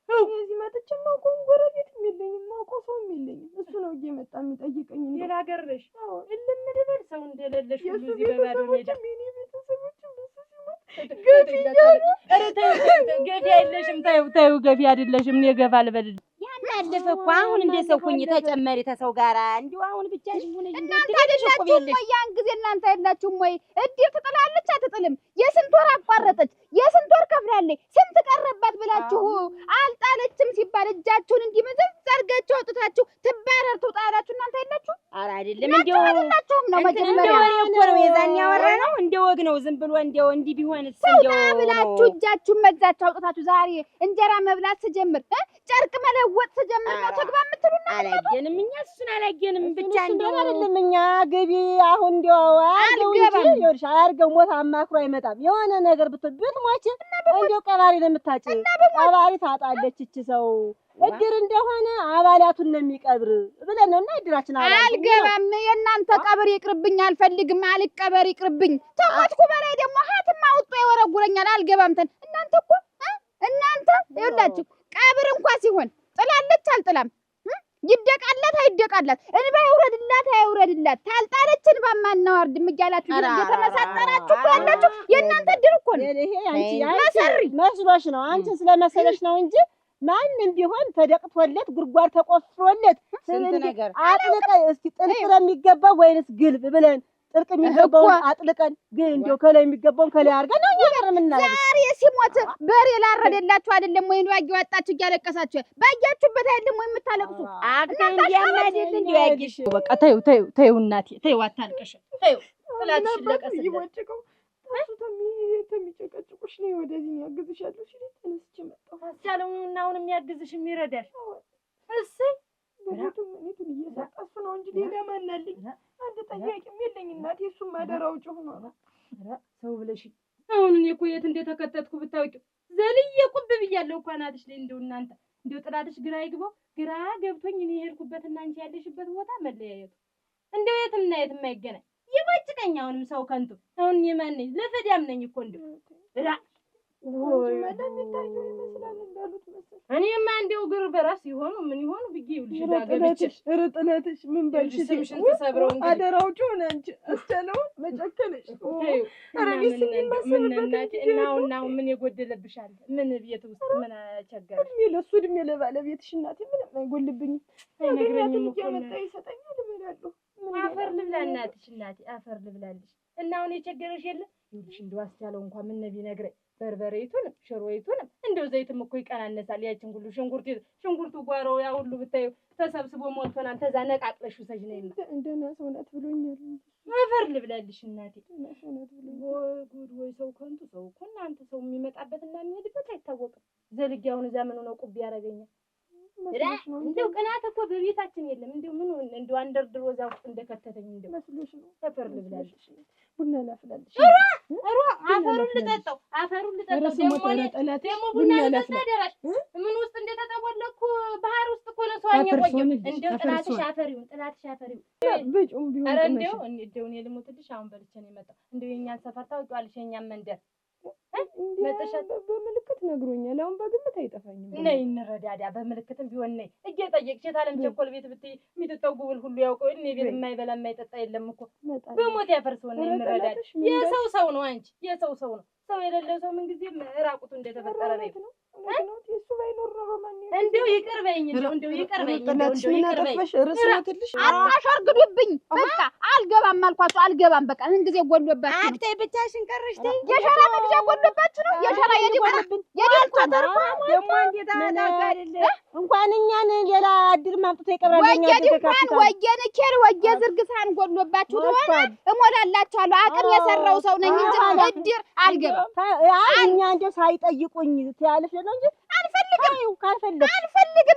እዚህ መጥቼማ ጎረቤትም የለኝም ማውቀው ሰውም የለኝም። እሱ ነው እየመጣ የሚጠይቀኝ። ሌላ ሀገር ነሽ እልም ድበል ሰው እንደሌለሽ ሁሉ እዚህ በባዶ ሜዳ ገፊ አይለሽም። ተይው ገፊ አይደለሽም። እኔ ገፋ ልበልልሽ ያለፈ እኮ አሁን እንደ ሰው ሁኚ ተጨመሪ ተሰው ጋራ እንዲሁ አሁን ብቻሽን ሆነሽ እናንተ አይደላችሁም ወይ? ያን ጊዜ እናንተ አይደላችሁም ወይ? እድር ትጥላለች አትጥልም? የስንት ወር አቋረጠች፣ የስንት ወር ከፍላለች፣ ስንት ቀረባት ብላችሁ አልጣለችም ሲባል እጃችሁን እንዲመዘዝ አድርጋችሁ አውጥታችሁ ትባረር ትውጣላችሁ። እናንተ አይደላችሁ? ኧረ አይደለም እንደው አይደላችሁም ነው መጀመሪያ ወሬ እኮ ነው የዛን ያወራ ነው እንደ ወግ ነው። ዝም ብሎ እንደው እንዲህ ቢሆንስ እንደው ብላችሁ እጃችሁን መዛችሁ አውጥታችሁ ዛሬ እንጀራ መብላት ስጀምር ጨርቅ መለወጥ ስጀምር ነው ተግባ የምትሉና አላየንም። እኛ እሱን አላየንም። ብቻ እንደው አይደለም እኛ ገቢ አሁን እንደው አልገባም ይወርሽ አያርገው ሞት አማክሮ አይመጣም። የሆነ ነገር ብትሞች እንደው ቀባሪ ነው የምታጭ ቀባሪ ታጣለች እቺ ሰው እድር እንደሆነ አባላቱን ነው የሚቀብር ብለን ነውና እድራችን አልገባም። የእናንተ ቀብር ይቅርብኝ፣ አልፈልግም። አልቀበር ይቅርብኝ። ተሞትኩ በላይ ደግሞ ሀትም አውጥቶ ይወረጉረኛል። አልገባም። እናንተ እኮ እናንተ ይኸውላችሁ ቀብር እንኳን ሲሆን ጥላለች አልጥላም፣ ይደቃላት አይደቃላት፣ እንባ ይውረድላት አይውረድላት፣ ታልጣለች እንባ ማናወርድም እያላችሁ እየተመሳጠራችሁ ያላችሁ የእናንተ እድር እኮ ነው። ይሄ አንቺ መስሎሽ ነው፣ አንቺን ስለመሰለሽ ነው እንጂ ማንም ቢሆን ተደቅቶለት ጉድጓድ ተቆፍሮለት ስንት ነገር አጥልቀን እስኪ ጥልቅ የሚገባው ወይንስ ግልብ ብለን ጥልቅ የሚገባውን አጥልቀን ግን እንደው ከላይ የሚገባውን ከላይ አድርገን ነው እኛ የምናደርገው። ዛሬ ሲሞት በሬ ላረደላችሁ አይደለም ወይ ነው ያወጣችሁ እያለቀሳችሁ ባያችሁበት አይደለም ወይ የምታለቅሱ? አክተን እንዲያማደል እንዲው ያጊሽ በቃ ተይው እናቴ ተይው፣ አታልቅሽ ተይው። ጥላትሽ ለቀስልኝ ይወጭቀው ተሚጨቀጭቁሽ ነው ወደዚህ ያግዝሻለሁ ሲል ተነስቼ መጣሁ። አስቻለውና አሁን የሚያግዝሽ የሚረዳሽ እሰይ በቦቱም እኔቱን እየሰጣ እሱ ነው እንጂ ሌላ ማን አለኝ? አንድ ጠያቂም የለኝ እናቴ። እሱም አደራው ጮህ ነው ሰው ብለሽ አሁን እኔ እኮ የት እንደተከተትኩ ብታውቂው ዘልዬ ቁብ ብያለሁ እኮ ናትሽ ላይ እንደው እናንተ እንደው ጥላትሽ ግራ ይግባው። ግራ ገብቶኝ እኔ ሄድኩበትና አንቺ ያለሽበት ቦታ መለያየቱ እንደው የትና የትም አይገናኝ ይወጭቀኝ። አሁንም ሰው ከንቱ አሁን የማን ነኝ? ለፈዳም ነኝ እኮ እንደው ወይ ማዳም ይታየው ይመስላል እንዳሉት መሰል። እኔማ እንደው ግር በራስ ይሆኑ ምን ይሆኑ ብዬ ይልሽ ዳገብች ርጥነትሽ ምን በልሽ ስምሽን ተሰብረው እንግዲህ አደራው ጮና እንጂ አስተለው መጨከነሽ ምን እናቴ እናው ምን የጎደለብሻል? ምን ቤት ውስጥ ምን አቸገረሽ? ለሱ እድሜ ለባለቤትሽ እናቴ ምንም አይጎልብኝም። አይነግረኝም እኮ መጣ ይሰጠኛል እበላለሁ። አፈር ልብላ እናትሽ እናቴ አፈር ልብላልሽ። እና አሁን የቸገረሽ የለ ይልሽ እንደው አስቻለው እንኳን ምን ቢነግረኝ በርበሬቱንም ሽሮይቱንም እንደው ዘይትም እኮ ይቀናነሳል። ያችን ሁሉ ሽንኩርቱ ጓሮ ያ ሁሉ ብታዩ ተሰብስቦ ሞልቶናል። ተዛ ነቃቅለሽ ውሰጅ ነይማ። እንደና ሰው ናት ብሎኛል። አፈር ልብላልሽ እናቴ። ወይ ጉድ! ወይ ሰው ከንቱ ሰው እኮ እናንተ ሰው የሚመጣበትና የሚሄድበት አይታወቅም። ዘልጊያውን እዛ ምን ነው ቁብ ያረገኛል። እንደው ቅናት እኮ በቤታችን የለም። እንደው ምን እንደው አንደርድሮ እዛ ውስጥ እንደከተተኝ እንደው መስሎሽ ነው። አፈር ልብላልሽ። ቡና ላፍላልሽ። አፈሩን ልጠጣው ደግሞ ቡና ልጠጣ ደራሽ ምን ውስጥ እንደተጠወለኩ ባህር ውስጥ እኮ ነው ሰው አኘቆየው። እንደው ጥላትሽ አፈሪውን በጩም ቢሆን ኧረ እንደው እኔ ልሞትልሽ። አሁን በልቼ ነው የመጣው። እንደው የኛን ሰፈር ታውቂዋለሽ? የኛን መንደር መጥተሻል። በምልክት ነግሮኛል። አሁን በግምት አይጠፋኝም። ነይ እንረዳዳ። በምልክትም ቢሆን ነይ እየጠየቅሽ የታለም ቸኮል ቤት ብትይ የሚጠጣው ጉብል ሁሉ ያውቀው። እኔ ቤት የማይበላ የማይጠጣ የለም እኮ በሞት ያፈርሰው ነው እንረዳዳ። የሰው ሰው ነው አንቺ፣ የሰው ሰው ነው። ሰው የሌለው ሰው ምን ጊዜ ራቁቱ እንደተፈጠረ ነው። እሱ ባይኖር ኖሮ ማን እንደው ይቅርበኝ፣ እንደው ይቅርበኝ፣ እንደው ይቅርበኝ። አታሸርግዱብኝ። በቃ አልገባም አልኳችሁ፣ አልገባም። በቃ ምን ጊዜ ጎሎባችሁ ነው። አትይ ብቻሽን ቀረሽ። ተይ የሸራ መግዣ ጎሎባችሁ ነው። የሸራ የዲቆረብን ተርፎ ደግሞ እንዴት አታጋደለ እንኳን እኛን ሌላ እድር ማምጥቶ ይቀራለኛ። ወየድንኳን ወየንኬል ወየዝርግሳን ጎሎባችሁ ተሆነ እሞላላችኋለሁ። አቅም የሰራው ሰው ነኝ እንጂ እድር አልገባም። እኛ እንደው ሳይጠይቁኝ ትያለሽ ነው እንጂ አልፈልግም።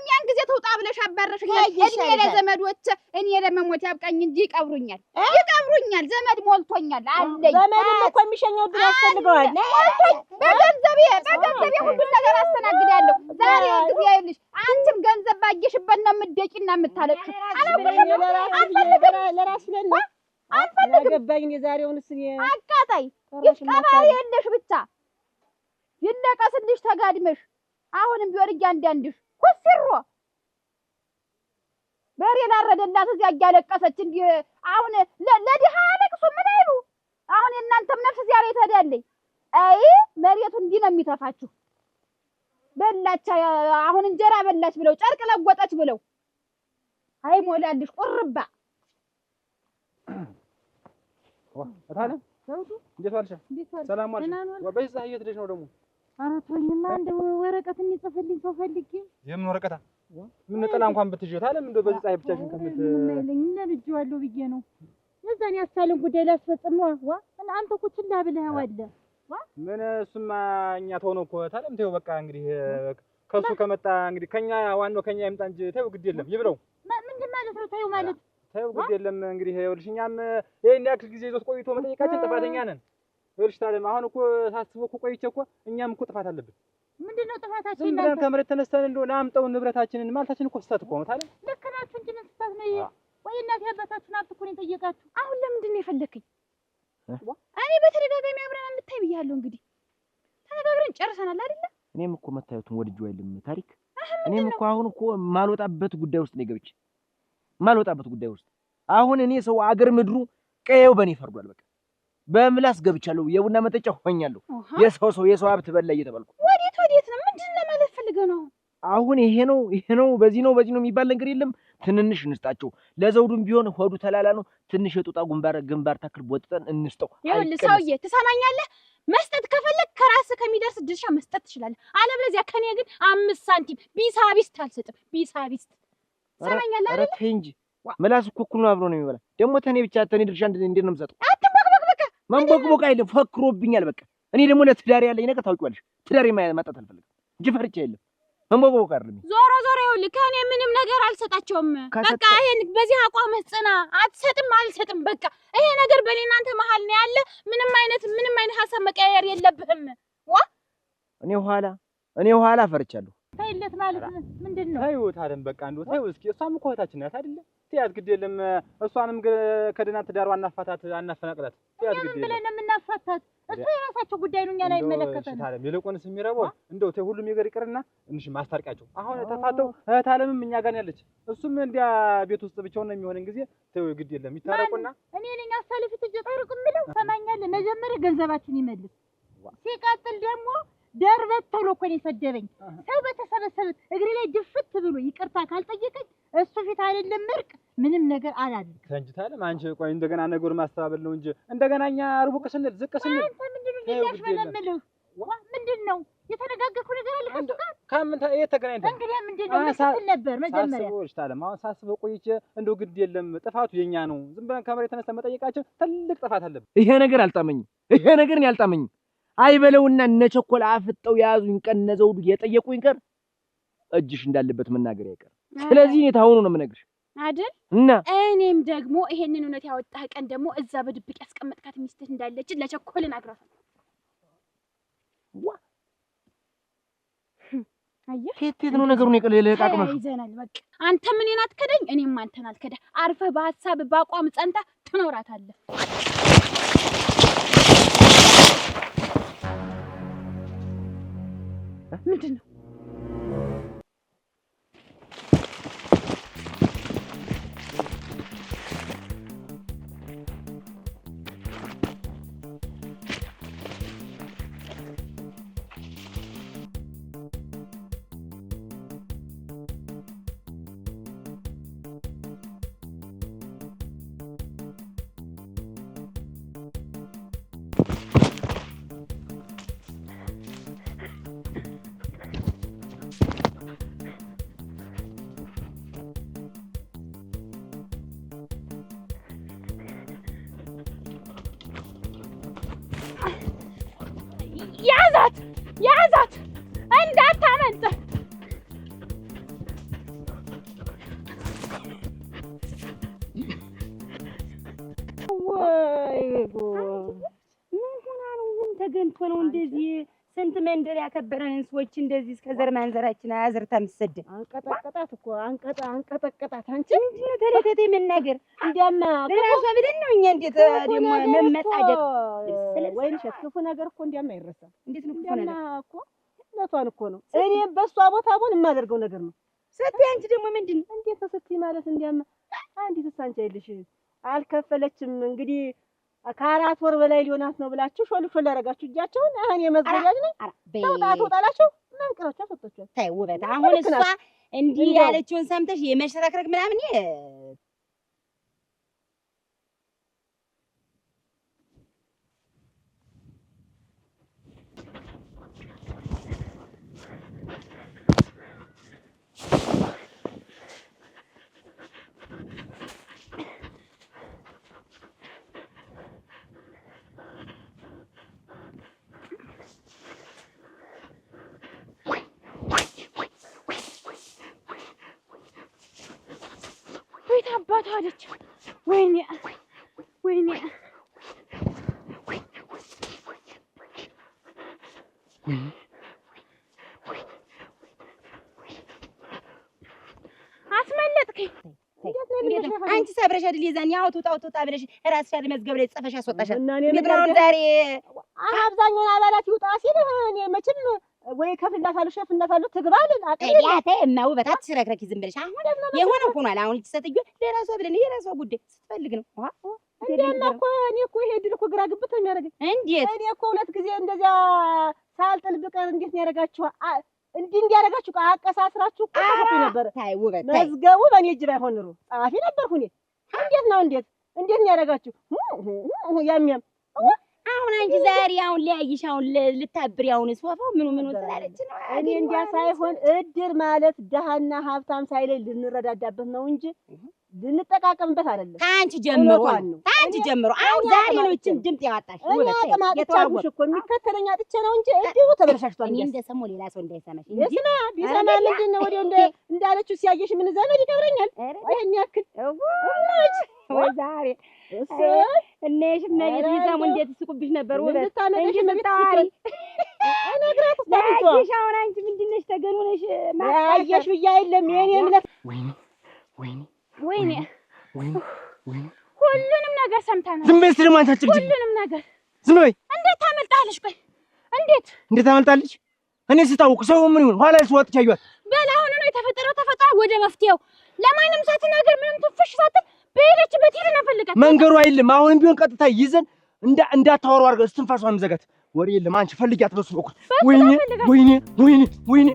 ያን ጊዜ ተውጣ ብለሽ አባረሽኛል። እኔ ለዘመዶች እኔ ለመሞት ያብቃኝ እንጂ ይቀብሩኛል። ዘመድ ሞልቶኛል አለኝ። ዘመድ እኮ የሚሸኘው ድረስ ያስፈልገዋል። በገንዘቤ ሁሉን ነገር አስተናግዳለሁ። ዛሬ ጊዜ ይልሽ አንቺም ገንዘብ ባየሽበት ነው የምትደቂና የምታለቅሽ። ለራስ ለና አልፈልግም። የዛሬውንስ አቃጣይ ይስቀባሪ የለሽ ብቻ ይለቀስልሽ ተጋድመሽ። አሁንም ቢወር እያንዳንድሽ ኩስሮ በሬ ላረደላት እዚያ እያለቀሰች እንዲህ አሁን ለድሃ አለቅሱ ምን አይሉ። አሁን የእናንተም ነፍስ እዚያ ላይ ተዳለኝ። አይ መሬቱ እንዲህ ነው የሚተፋችሁ። በላች አሁን እንጀራ በላች ብለው ጨርቅ ለወጠች ብለው አይ ሞላልሽ ቁርባ አታለ ዘውዱ እንዴት ዋልሽ? ሰላም ዋልሽ? በዛ የት ልጅ ነው ደግሞ? ኧረ ተወኝማ፣ እንደው ወረቀት የሚጽፍልኝ ሰው ፈልጌ። የምን ወረቀታ? ምን ጥላ እንኳን ብትይው ታለም እንደው በዚህ ፀሐይ ብቻሽን ከምት ምንልኝ ለልጅዋለሁ ብዬ ነው። የዛን ያሳልን ጉዳይ ላስፈጽም ነው። አንተ እኮ ችላ ብለኸው አለ። ምን እሱማ እኛ ተሆነ እኮ ታለም ተይው በቃ እንግዲህ ከሱ ከመጣ እንግዲህ ከኛ ዋናው ከኛ ይምጣ እንጂ ተይው ግድ የለም ይብለው። ምንድን ማለት ነው ተይው ማለት? ተይው ግድ የለም እንግዲህ ይኸውልሽ እኛም ይሄን ያክል ጊዜ ይዞት ቆይቶ መጠየቃችን ጥፋተኛ ነን። ይኸውልሽ ታለም አሁን እኮ ሳስበው እኮ ቆይቼ እኮ እኛም እኮ ጥፋት አለብን። ምንድነው ጥፋታችን? ዝም ብለን ከመሬት ተነስተን እንደው ላምጠው ንብረታችንን ማለታችን እኮ ስህተት እኮ ነው ታለም። ልክ ናችሁ እንጂ ምን ስህተት ነው? ወይ እናቴ አባታችሁን ሀብት እኮ ነው የጠየቃችሁ። አሁን ለምንድን ነው የፈለከኝ? እኔ በተደጋጋሚ አብረን እንድታይ ብያለሁ። እንግዲህ ተነጋግረን ጨርሰናል አይደለ? እኔም እኮ መታየቱን ወድጄው አይደለም ታሪክ። እኔም እኮ አሁን እኮ ማልወጣበት ጉዳይ ውስጥ ነው ገብቼ ማልወጣበት ጉዳይ ውስጥ አሁን እኔ ሰው አገር ምድሩ ቀየው በኔ ፈርዷል። በቃ በምላስ ገብቻለሁ። የቡና መጠጫ ሆኛለሁ። የሰው ሀብት በላ እየተባልኩ ወዴት ነው? ምንድን ነው ማለት ፈልገህ ነው? አሁን ይሄ ነው በዚህ ነው የሚባል ነገር የለም። ትንንሽ እንስጣቸው። ለዘውዱም ቢሆን ሆዱ ተላላ ነው። ትንሽ የጦጣ ግንባር ታክል ቦጥጠን እንስጠው። ይኸውልህ ሰውዬ ትሰማኛለህ? መስጠት ከፈለግ ከራስህ ከሚደርስ ድርሻ መስጠት ትችላለህ። አለበለዚያ ከኔ ግን 5 ሳንቲም ቢሳቢስት አልሰጥም። ቢሳቢስት ትሰማኛለህ አይደል? ተይ እንጂ ምላስ እኮ እኩል ነው አብሮ ነው የሚበላ። ደግሞ ተኔ ብቻ ተኔ ድርሻ እንዴት ነው የምሰጠው? አትንቦቅቦቅ። በቃ መንቦቅቦቅ አይደለም ፈክሮብኛል። በቃ እኔ ደግሞ ለትዳር ያለኝ ነገር ታውቂዋለሽ። ትዳር ማጣት አልፈልግም እንጂ ፈርቼ የለም። መንቦቅቦቅ አይደለም። ዞሮ ይኸውልህ ከኔ ምንም ነገር አልሰጣቸውም። በቃ ይሄን በዚህ አቋምህ ጽና። አትሰጥም አልሰጥም። በቃ ይሄ ነገር በእኔ እናንተ መሀል ነው ያለ። ምንም አይነት ሀሳብ መቀያየር የለብህም። እኔ ኋላ ፈርቻለሁ። ተይለት ማለት ምንድን ነው? ተይው ታለም በቃ እንደው ተይው እስኪ። እሷም እኮ እህታችን ናት አይደለ? ትያዝ ግድ የለም። እሷንም ከደህና ትዳሯ አናፈናቅላት። ትያዝ ግድ የለም ብለን የምናፋታት እሱ የራሳቸው ጉዳይ ነው፣ እኛን አይመለከተንም። ታለም ይልቁንስ የሚረበው እንደው ተይ ሁሉም ነገር ይቅርና እንሽ ማስታርቂያቸው። አሁን ተፋተው ታለምም እኛ ጋር ያለች እሱም እንዲያ ቤት ውስጥ ብቻውን ነው የሚሆነን ጊዜ ተይው ግድ የለም ይታረቁና እኔ ነኝ አሳልፊት እየጠርቁ ምለው ሰማኛለህ። መጀመሪያ ገንዘባችን ይመልስ፣ ሲቀጥል ደግሞ ደርበት ተብሎ እኮ ነው የሰደበኝ። ሰው በተሰበሰበ እግሬ ላይ ድፍት ብሎ ይቅርታ ካልጠየቀኝ እሱ ፊት አይደለም እርቅ ምንም ነገር አላደርግም። ተንጅታለም አንቺ ቆይ እንደገና ነገሩን ማስተባበል ነው እንጂ እንደገና እኛ ርቡቅ ስንል ዝቅ ስንል አንተ ምንድነው እንደያሽበለምልህ? ምንድነው የተነጋገርኩ ነገር አለ ከሱ ጋር? ከምን ተገናኝተን እንግዲህ ምንድነው ስትል ነበር መጀመሪያ? ሳስበው ይችላል። አሁን ሳስበው ቆይቼ እንደው ግድ የለም ጥፋቱ የኛ ነው። ዝም ብለን ከመሬት ተነስተን መጠየቃችን ትልቅ ጥፋት አለብን። ይሄ ነገር አልጣመኝም። ይሄ ነገር እኔ አልጣመኝም። አይበለውና እነ ቸኮል አፍጠው የያዙኝ ቀን እነ ዘውዱ የጠየቁኝ ቀን እጅሽ እንዳለበት መናገር አይቀር። ስለዚህ እኔ ታውኑ ነው የምነግርሽ አይደል? እና እኔም ደግሞ ይሄንን እውነት ያወጣህ ቀን ደግሞ እዛ በድብቅ ያስቀመጥካት ሚስትህ እንዳለች ለቸኮል እነግራታለሁ። አየህ ከየት ነው ነገሩን የለቃቅመሽ? ይዘናል በቃ አንተም እኔን አትከዳኝ፣ እኔም አንተን አልከዳ። አርፈህ በሐሳብ በአቋም ጸንተህ ትኖራታለህ። ምንድን ነው? ያዛት እንዳታመልጥ። ወይ ጉድ! ምን ሆና ነው? ምን ተገንቶ ነው እንደዚህ ስንት መንደር ያከበረንን ሰዎች እንደዚህ እስከ ዘር ማንዘራችን አያዝርታ የምትሰደብ? አንቀጠቀጣት እኮ አንቀጠቀጣት። አንቺ ምንድን ነው ተለተቴ መናገር? እንዲያማ ለራሷ ብለን ነው እኛ እንዴት ደግሞ መመጣደቅ? ወይን ሸት ክፉ ነገር እኮ እንዲያማ አይረሳም። እንዴት ነው ክፉ ነገር እኮ ለቷን እኮ ነው። እኔም በሷ ቦታ ሆን የማደርገው ነገር ነው። ስትይ አንቺ ደግሞ ምንድን ነው እንዴት ነው ስትይ ማለት እንዲያማ አንዲት ሳንቻ ይልሽ አልከፈለችም እንግዲህ ከአራት ወር በላይ ሊሆናት ነው ብላችሁ ሾል ያደረጋችሁ እጃቸውን አሁን የመዝገጃጅ ነኝ ተውጣላችሁ መንቀራችሁ ሰጥቷችሁ። ታይ ውበት አሁን እሷ እንዲህ ያለችውን ሰምተሽ የመሽረክረክ ምናምን አባቷ አለች። ወይኔ አስመለጥከኝ። አንቺ ሰብረሽ አይደል የዛን ያው ትውጣ ብለሽ እራስሽ አይደል መዝገብ ላይ ጽፈሽ አስወጣሻል። ምድሮን ዛሬ አብዛኛውን አባላት ይውጣ ሲል እኔ መቼም ወይ ከፍላታለሁ ሸፍናታለሁ ትግባል አቀያተ እና ውበት አትሽረክረኪ ዝም ብለሽ። አሁን የሆነው ሆኗል። አሁን እቺ ሴትዮ ለራሷ ብለን የራሷ ጉዳይ ስትፈልግ ነው። እንደማ እኮ እኔ እኮ ይሄ ድል እኮ ግራ ግብት ነው የሚያደርገኝ። እንዴት እኔ እኮ ሁለት ጊዜ እንደዚያ ሳልጥል ብቀር እንዴት ነው ያደርጋችሁ? እንዲያደርጋችሁ አቀሳስራችሁ እኮ ተፈቱ ነበር። ታይ ውበት መዝገቡ በእኔ እጅ ባይሆን ኑሮ ጸሐፊ ነበርኩ እኔ። እንዴት ነው እንዴት ነው ያደርጋችሁ? ያሚያም አሁን አንቺ ዛሬ አሁን ሊያይሽ አሁን ልታብሪ አሁን ሶፋው ምኑ ስላለች ነው። እኔ እንዲያ ሳይሆን እድር ማለት ደሃና ሀብታም ሳይለይ ልንረዳዳበት ነው እንጂ ልንጠቃቀምበት አይደለም። ታንቺ ጀምሮ አሁን ዛሬ ነው እቺን ድምጽ ያወጣሽ። እኔ አጥማጥቻለሽ እኮ የሚከተለኝ አጥቼ ነው እንጂ እዲሁ ተበላሽቷል። እኔ እንደሰሙ ሌላ ሰው እንዳይሰማሽ እንጂ ቢሰማ ምንድን ነው ወዲያው እንዳለችው ሲያየሽ ምን ዘመድ ይገብረኛል። ይሄን ያክል ወይ ዛሬ እነሽ መሬት ይዘሙ እንዴት ይስቁብሽ ነበር። ውበት እንዴ ምታሪ እነግራት ታዲሽ አሁን አንቺ ምንድን ነሽ ተገኑ ነሽ ማያየሽ ብያ የለም የኔ እምነት። ወይኔ ሁሉንም ነገር ሰምተናል። ዝም በይ እስኪ ደግሞ አንቺ አትጭቅጭቅ። ሁሉንም ነገር ዝም በይ። እንዴት ታመልጣለሽ? ቆይ እንዴት ታመልጣለች? እኔ ስታውቅ ሰው ምን ይሁን ኋላ ልስወጥ ቻዩት በል አሁን ነው የተፈጠረው። ወደ መፍትሄው ለማንም ሳትናገር ምንም ትፍሽ ሳትል በሄደችበት ሄደን እንፈልጋለን። መንገሩ አይደለም አሁንም ቢሆን ቀጥታ ይዘን እንዳታወሩ አድርገው እስትንፋሷን መዘጋት። ወሬ የለም አንቺ ፈልጊያት በሱ በኩል። ወይኔ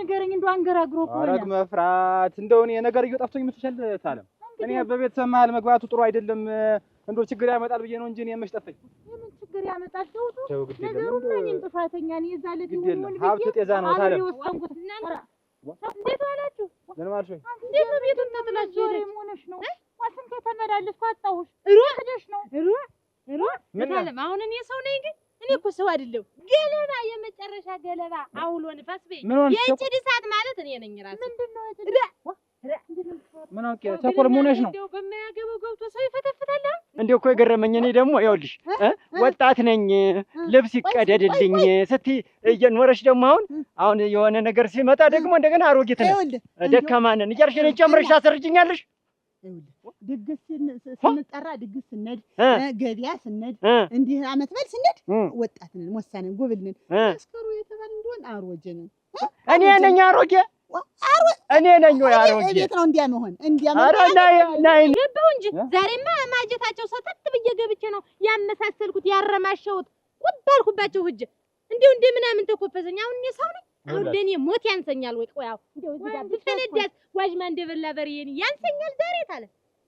ንገረኝ እንደው አንገራግሮ እኮ አረግ መፍራት እንደው እኔ ነገር እየጠፍቶኝ የምትችል ታለም እኔ በቤተሰብ መሀል መግባቱ ጥሩ አይደለም። እንደው ችግር ያመጣል ብዬ ነው እንጂ እኔ መች ጠፋኝ። የምን ችግር ያመጣል? ተውቱ ነገሩን እኔም ጥፋተኛ ነኝ። የዛ ዕለት ይሁን ሀብት ጤዛ ነው ታለም። እንዴት ዋላችሁ? ደህና ዋልሽ ወይ? እንዴት ነው ቤቱን ተጥላችሁ ሆነሽ ነው? ዋስንቴ ተመላለስኩ አጣሁሽ። ሄደሽ ነው ታለም። አሁን እኔ ሰው ነኝ ግን እኔ እኮ ሰው አይደለሁ። ገለባ የመጨረሻ ገለባ አውሎ ንፋስ በይ የጭድ እሳት ማለት እኔ ነኝ ራሴ። ምንድነው ምን አውቄ ተኮል ሙነሽ ነው እንደው በማያገባው ገብቶ ሰው ይፈተፍታል። እንደው እኮ የገረመኝ እኔ ደግሞ ይኸውልሽ ወጣት ነኝ ልብስ ይቀደድልኝ ስትይ እየኖረሽ ደግሞ አሁን የሆነ ነገር ሲመጣ ደግሞ እንደገና አሮጊት ነኝ ደካማ ነን እያልሽ እኔን ጨምረሽ ታሰርጅኛለሽ። ድግስ ስንጠራ ድግስ ስንሄድ ገበያ ስንሄድ እንዲህ አመት በል ስንሄድ ወጣት ነን ወሳነን ጉብል ነን። አስከሩ የተባለ እንደሆነ አሮጀ ነን። እኔ ነኝ አሮጌ እኔ ነኝ ወይ አሮጌ? ቤት ነው እንዲያ መሆን እንዲያ ኧረ ናይ ገባሁ እንጂ ዛሬማ ማጀታቸው ሰተት ብዬ ገብቼ ነው ያመሳሰልኩት ያረማሸሁት ወባልኩባቸው እጅ እንዴው እንደ ምናምን ተኮፈሰኝ። አሁን እኔ ሰው ነኝ? አሁን ለኔ ሞት ያንሰኛል ወይ? ቆይ አሁን እንደው እዚህ ጋር ብትነዳስ ዋጅማ እንደበላ በሬን ያንሰኛል ዛሬ ታለ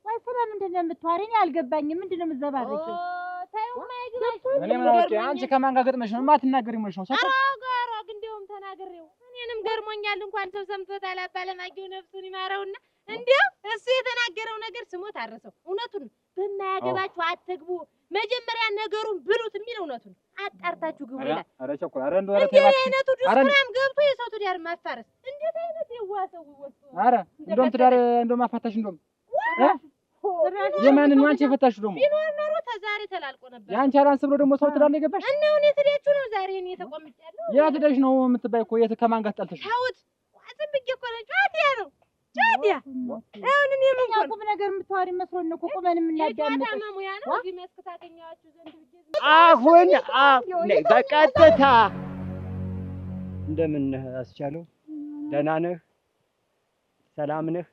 ወይ ስለ ምንድን ነው የምትዋሪኝ? አልገባኝም። ምንድን ነው የምትዘባረቂ? ታዩ ማይገባሽ እኔ ምን አውቄ? አንቺ ከማን ጋር ገጥመሽ ነው? የማትናገሪ ሆነሽ ነው? አራግ እንደውም ተናግሬው እኔንም ገርሞኛል። እንኳን ሰው ሰምቶታል። አባለማጊው ነፍሱን ይማረውና እንደው እሱ የተናገረው ነገር ስሞት አረሰው። እውነቱን በማያገባችሁ አትግቡ፣ መጀመሪያ ነገሩን ብሉት የሚል እውነቱን አጣርታችሁ ግቡ ይላል። አረ ቸኮል አረ እንደው አረ ተባክሽ አይነቱ ድስኩራም ገብቶ የሰው ትዳር ማፋረስ እንዴት አይነት የዋሰው ወጥቶ አረ እንደውም ትዳር እንደውም ማፋታሽ እንደውም የማንን ነው አንቺ የፈታሽው? ደግሞ ቢኖር ኖሮ ተዛሬ ተላልቆ ነበር። ያንቺ አላንስ ብሎ ደግሞ ሰው ትዳር ላይ ገባሽ እና አሁን የትዳችሁ ነው ዛሬ እኔ ተቆምጫለሁ። ያ ትዳሽ ነው የምትባይ እኮ የት ከማን ጋር ተጣልተሽ? ታውት ዋዝም ብዬ እኮ ነው ጫዲያ ነው ጫዲያ። አሁን እኔ ምን ቁም ነገር የምትዋሪ መስሎን ነው ቁመን የምናዳምጥ ማሙያ ነው እዚህ መስከታተኛችሁ ዘንድ ብዬ አሁን በቀጥታ እንደምን አስቻለው? ደህና ነህ? ሰላም ነህ?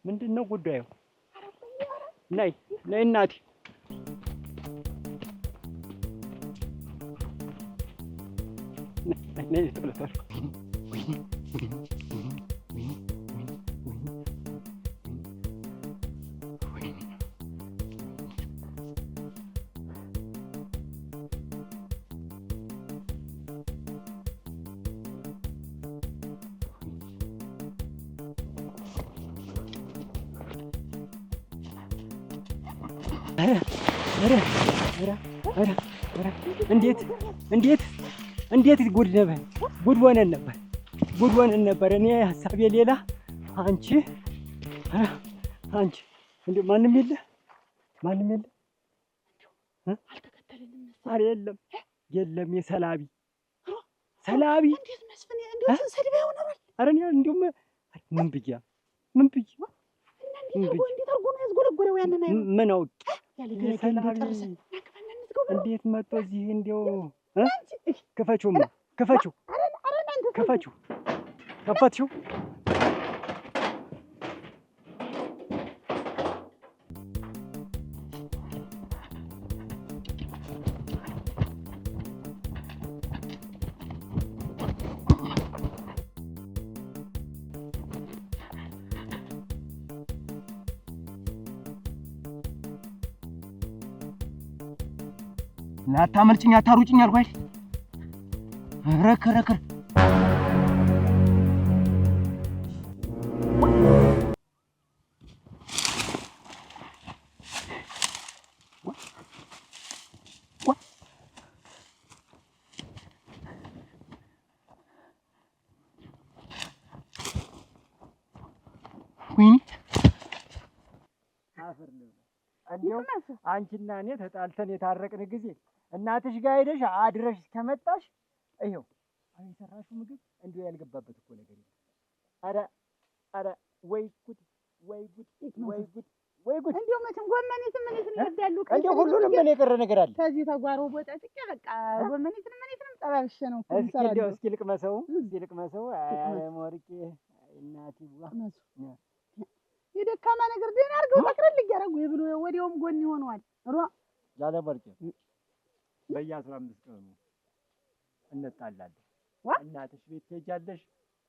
ምንድን ነው ጉዳዩ? ነይ ነይ እናቴ። ነይ ቶሎ ቶሎ እንዴት ጉድ ነበር! ጉድ ሆነን ነበር። እኔ ሀሳቤ ሌላ፣ አንቺ እንዴ ማንም የለ አልተከተለንም መሰለኝ። የለም የሰላቢ እንዴት መስፍን እንዴት ሰድበው ነው? አረ እኔ እንደውም ምን ብያ እንዴት አድርጎ ነው ያስጎለጎለው? ያንን አይደል ምን አውቅ ያለ ገለገለ እንዴት መጥቶ እዚህ እንደው ክፈችው ከፈትሽው ላታመልጭኝ አታሩጭኝ አልኩ አይደል? ረከረከር እንደው አንቺና እኔ ተጣልተን የታረቅን ጊዜ እናትሽ ጋር ሄደሽ አድረሽ ከመጣሽ ይኸው የሰራሽው ምግብ እንደው ያልገባበት እኮ ነገር የለም። ኧረ ወይ ጉድ! እንደው መቼም ጎመኔትም ይወዳሉ። እንደው ሁሉንም ምን የቀረ ነገር አለ? ከዚህ ተጓሮ ቦታ ጥቄ በቃ ጎመኔትም አጠባብሼ ነው እኮ እስኪ የምሰራው። እንደው እስኪ ልቅመሰው አለመወርቄ እናትዋ የደካማ ነገር ደህና አድርገው ጠቅልል እያደረጉ ብሎ ወዲያውም ጎን ይሆነዋል። ያለመወርቄ በየ15 ቀኑ እንጣላለን። እናትሽ ቤት ትሄጃለሽ፣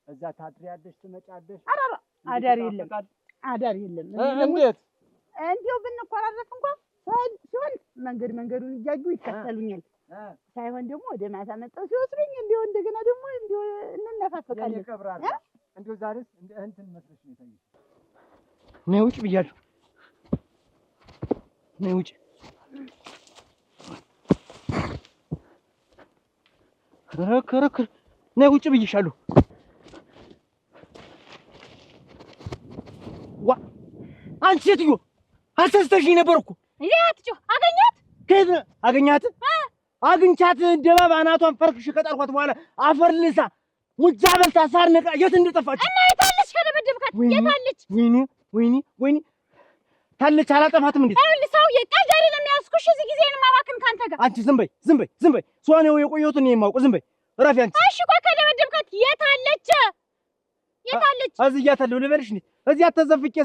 እዛ ታድሪያለሽ፣ ትመጫለሽ። አዳር የለም አዳር የለም። እንዴት እንዲያው ብንኮራረፍ እንኳን ሲሆን መንገዱን እያዩ ይከተሉኛል። ሳይሆን ደግሞ ወደ ማታ መጣው ሲወስዱኝ እንዲያው እንደገና ደግሞ እንዲያው እንነፋፈቃለን። ይከብራል። እንዲያው ዛሬስ እንትን መስለሽ ነው የታየሽ። ነይ ውጭ ብያለሁ። ነይ ውጭ። ረከረከ ነይ ውጭ ብዬሻለሁ። ዋ አንቺ ሴትዮ አሳስተሽኝ ነበር እኮ። አትጮህ። አገኛት። ከየት አገኛት? አግኝቻት ደባብ አናቷን ፈርክሽ ከጣልኳት በኋላ አፈር ልሳ ሙጃ በልታ ሳር ነቃ የት እንደጠፋች እና የታለች? ከደበደብካት የታለች? ወይኔ ታለች። አላጠፋትም። እንዴት አይደል? ሰውዬ ቀልድ አይደለም ያዝኩሽ። እዚህ ጊዜ ነው ማባክን ካንተ ጋር። አንቺ ዝም በይ። ሷኔው የቆየሁት እኔ የማውቀው። ዝም በይ እረፊ አንቺ። እሺ ቆይ ከደበደብካት የታለች? እዚያታለሁ ልበልሽ። እንዴ እዚያ ተዘፍቄ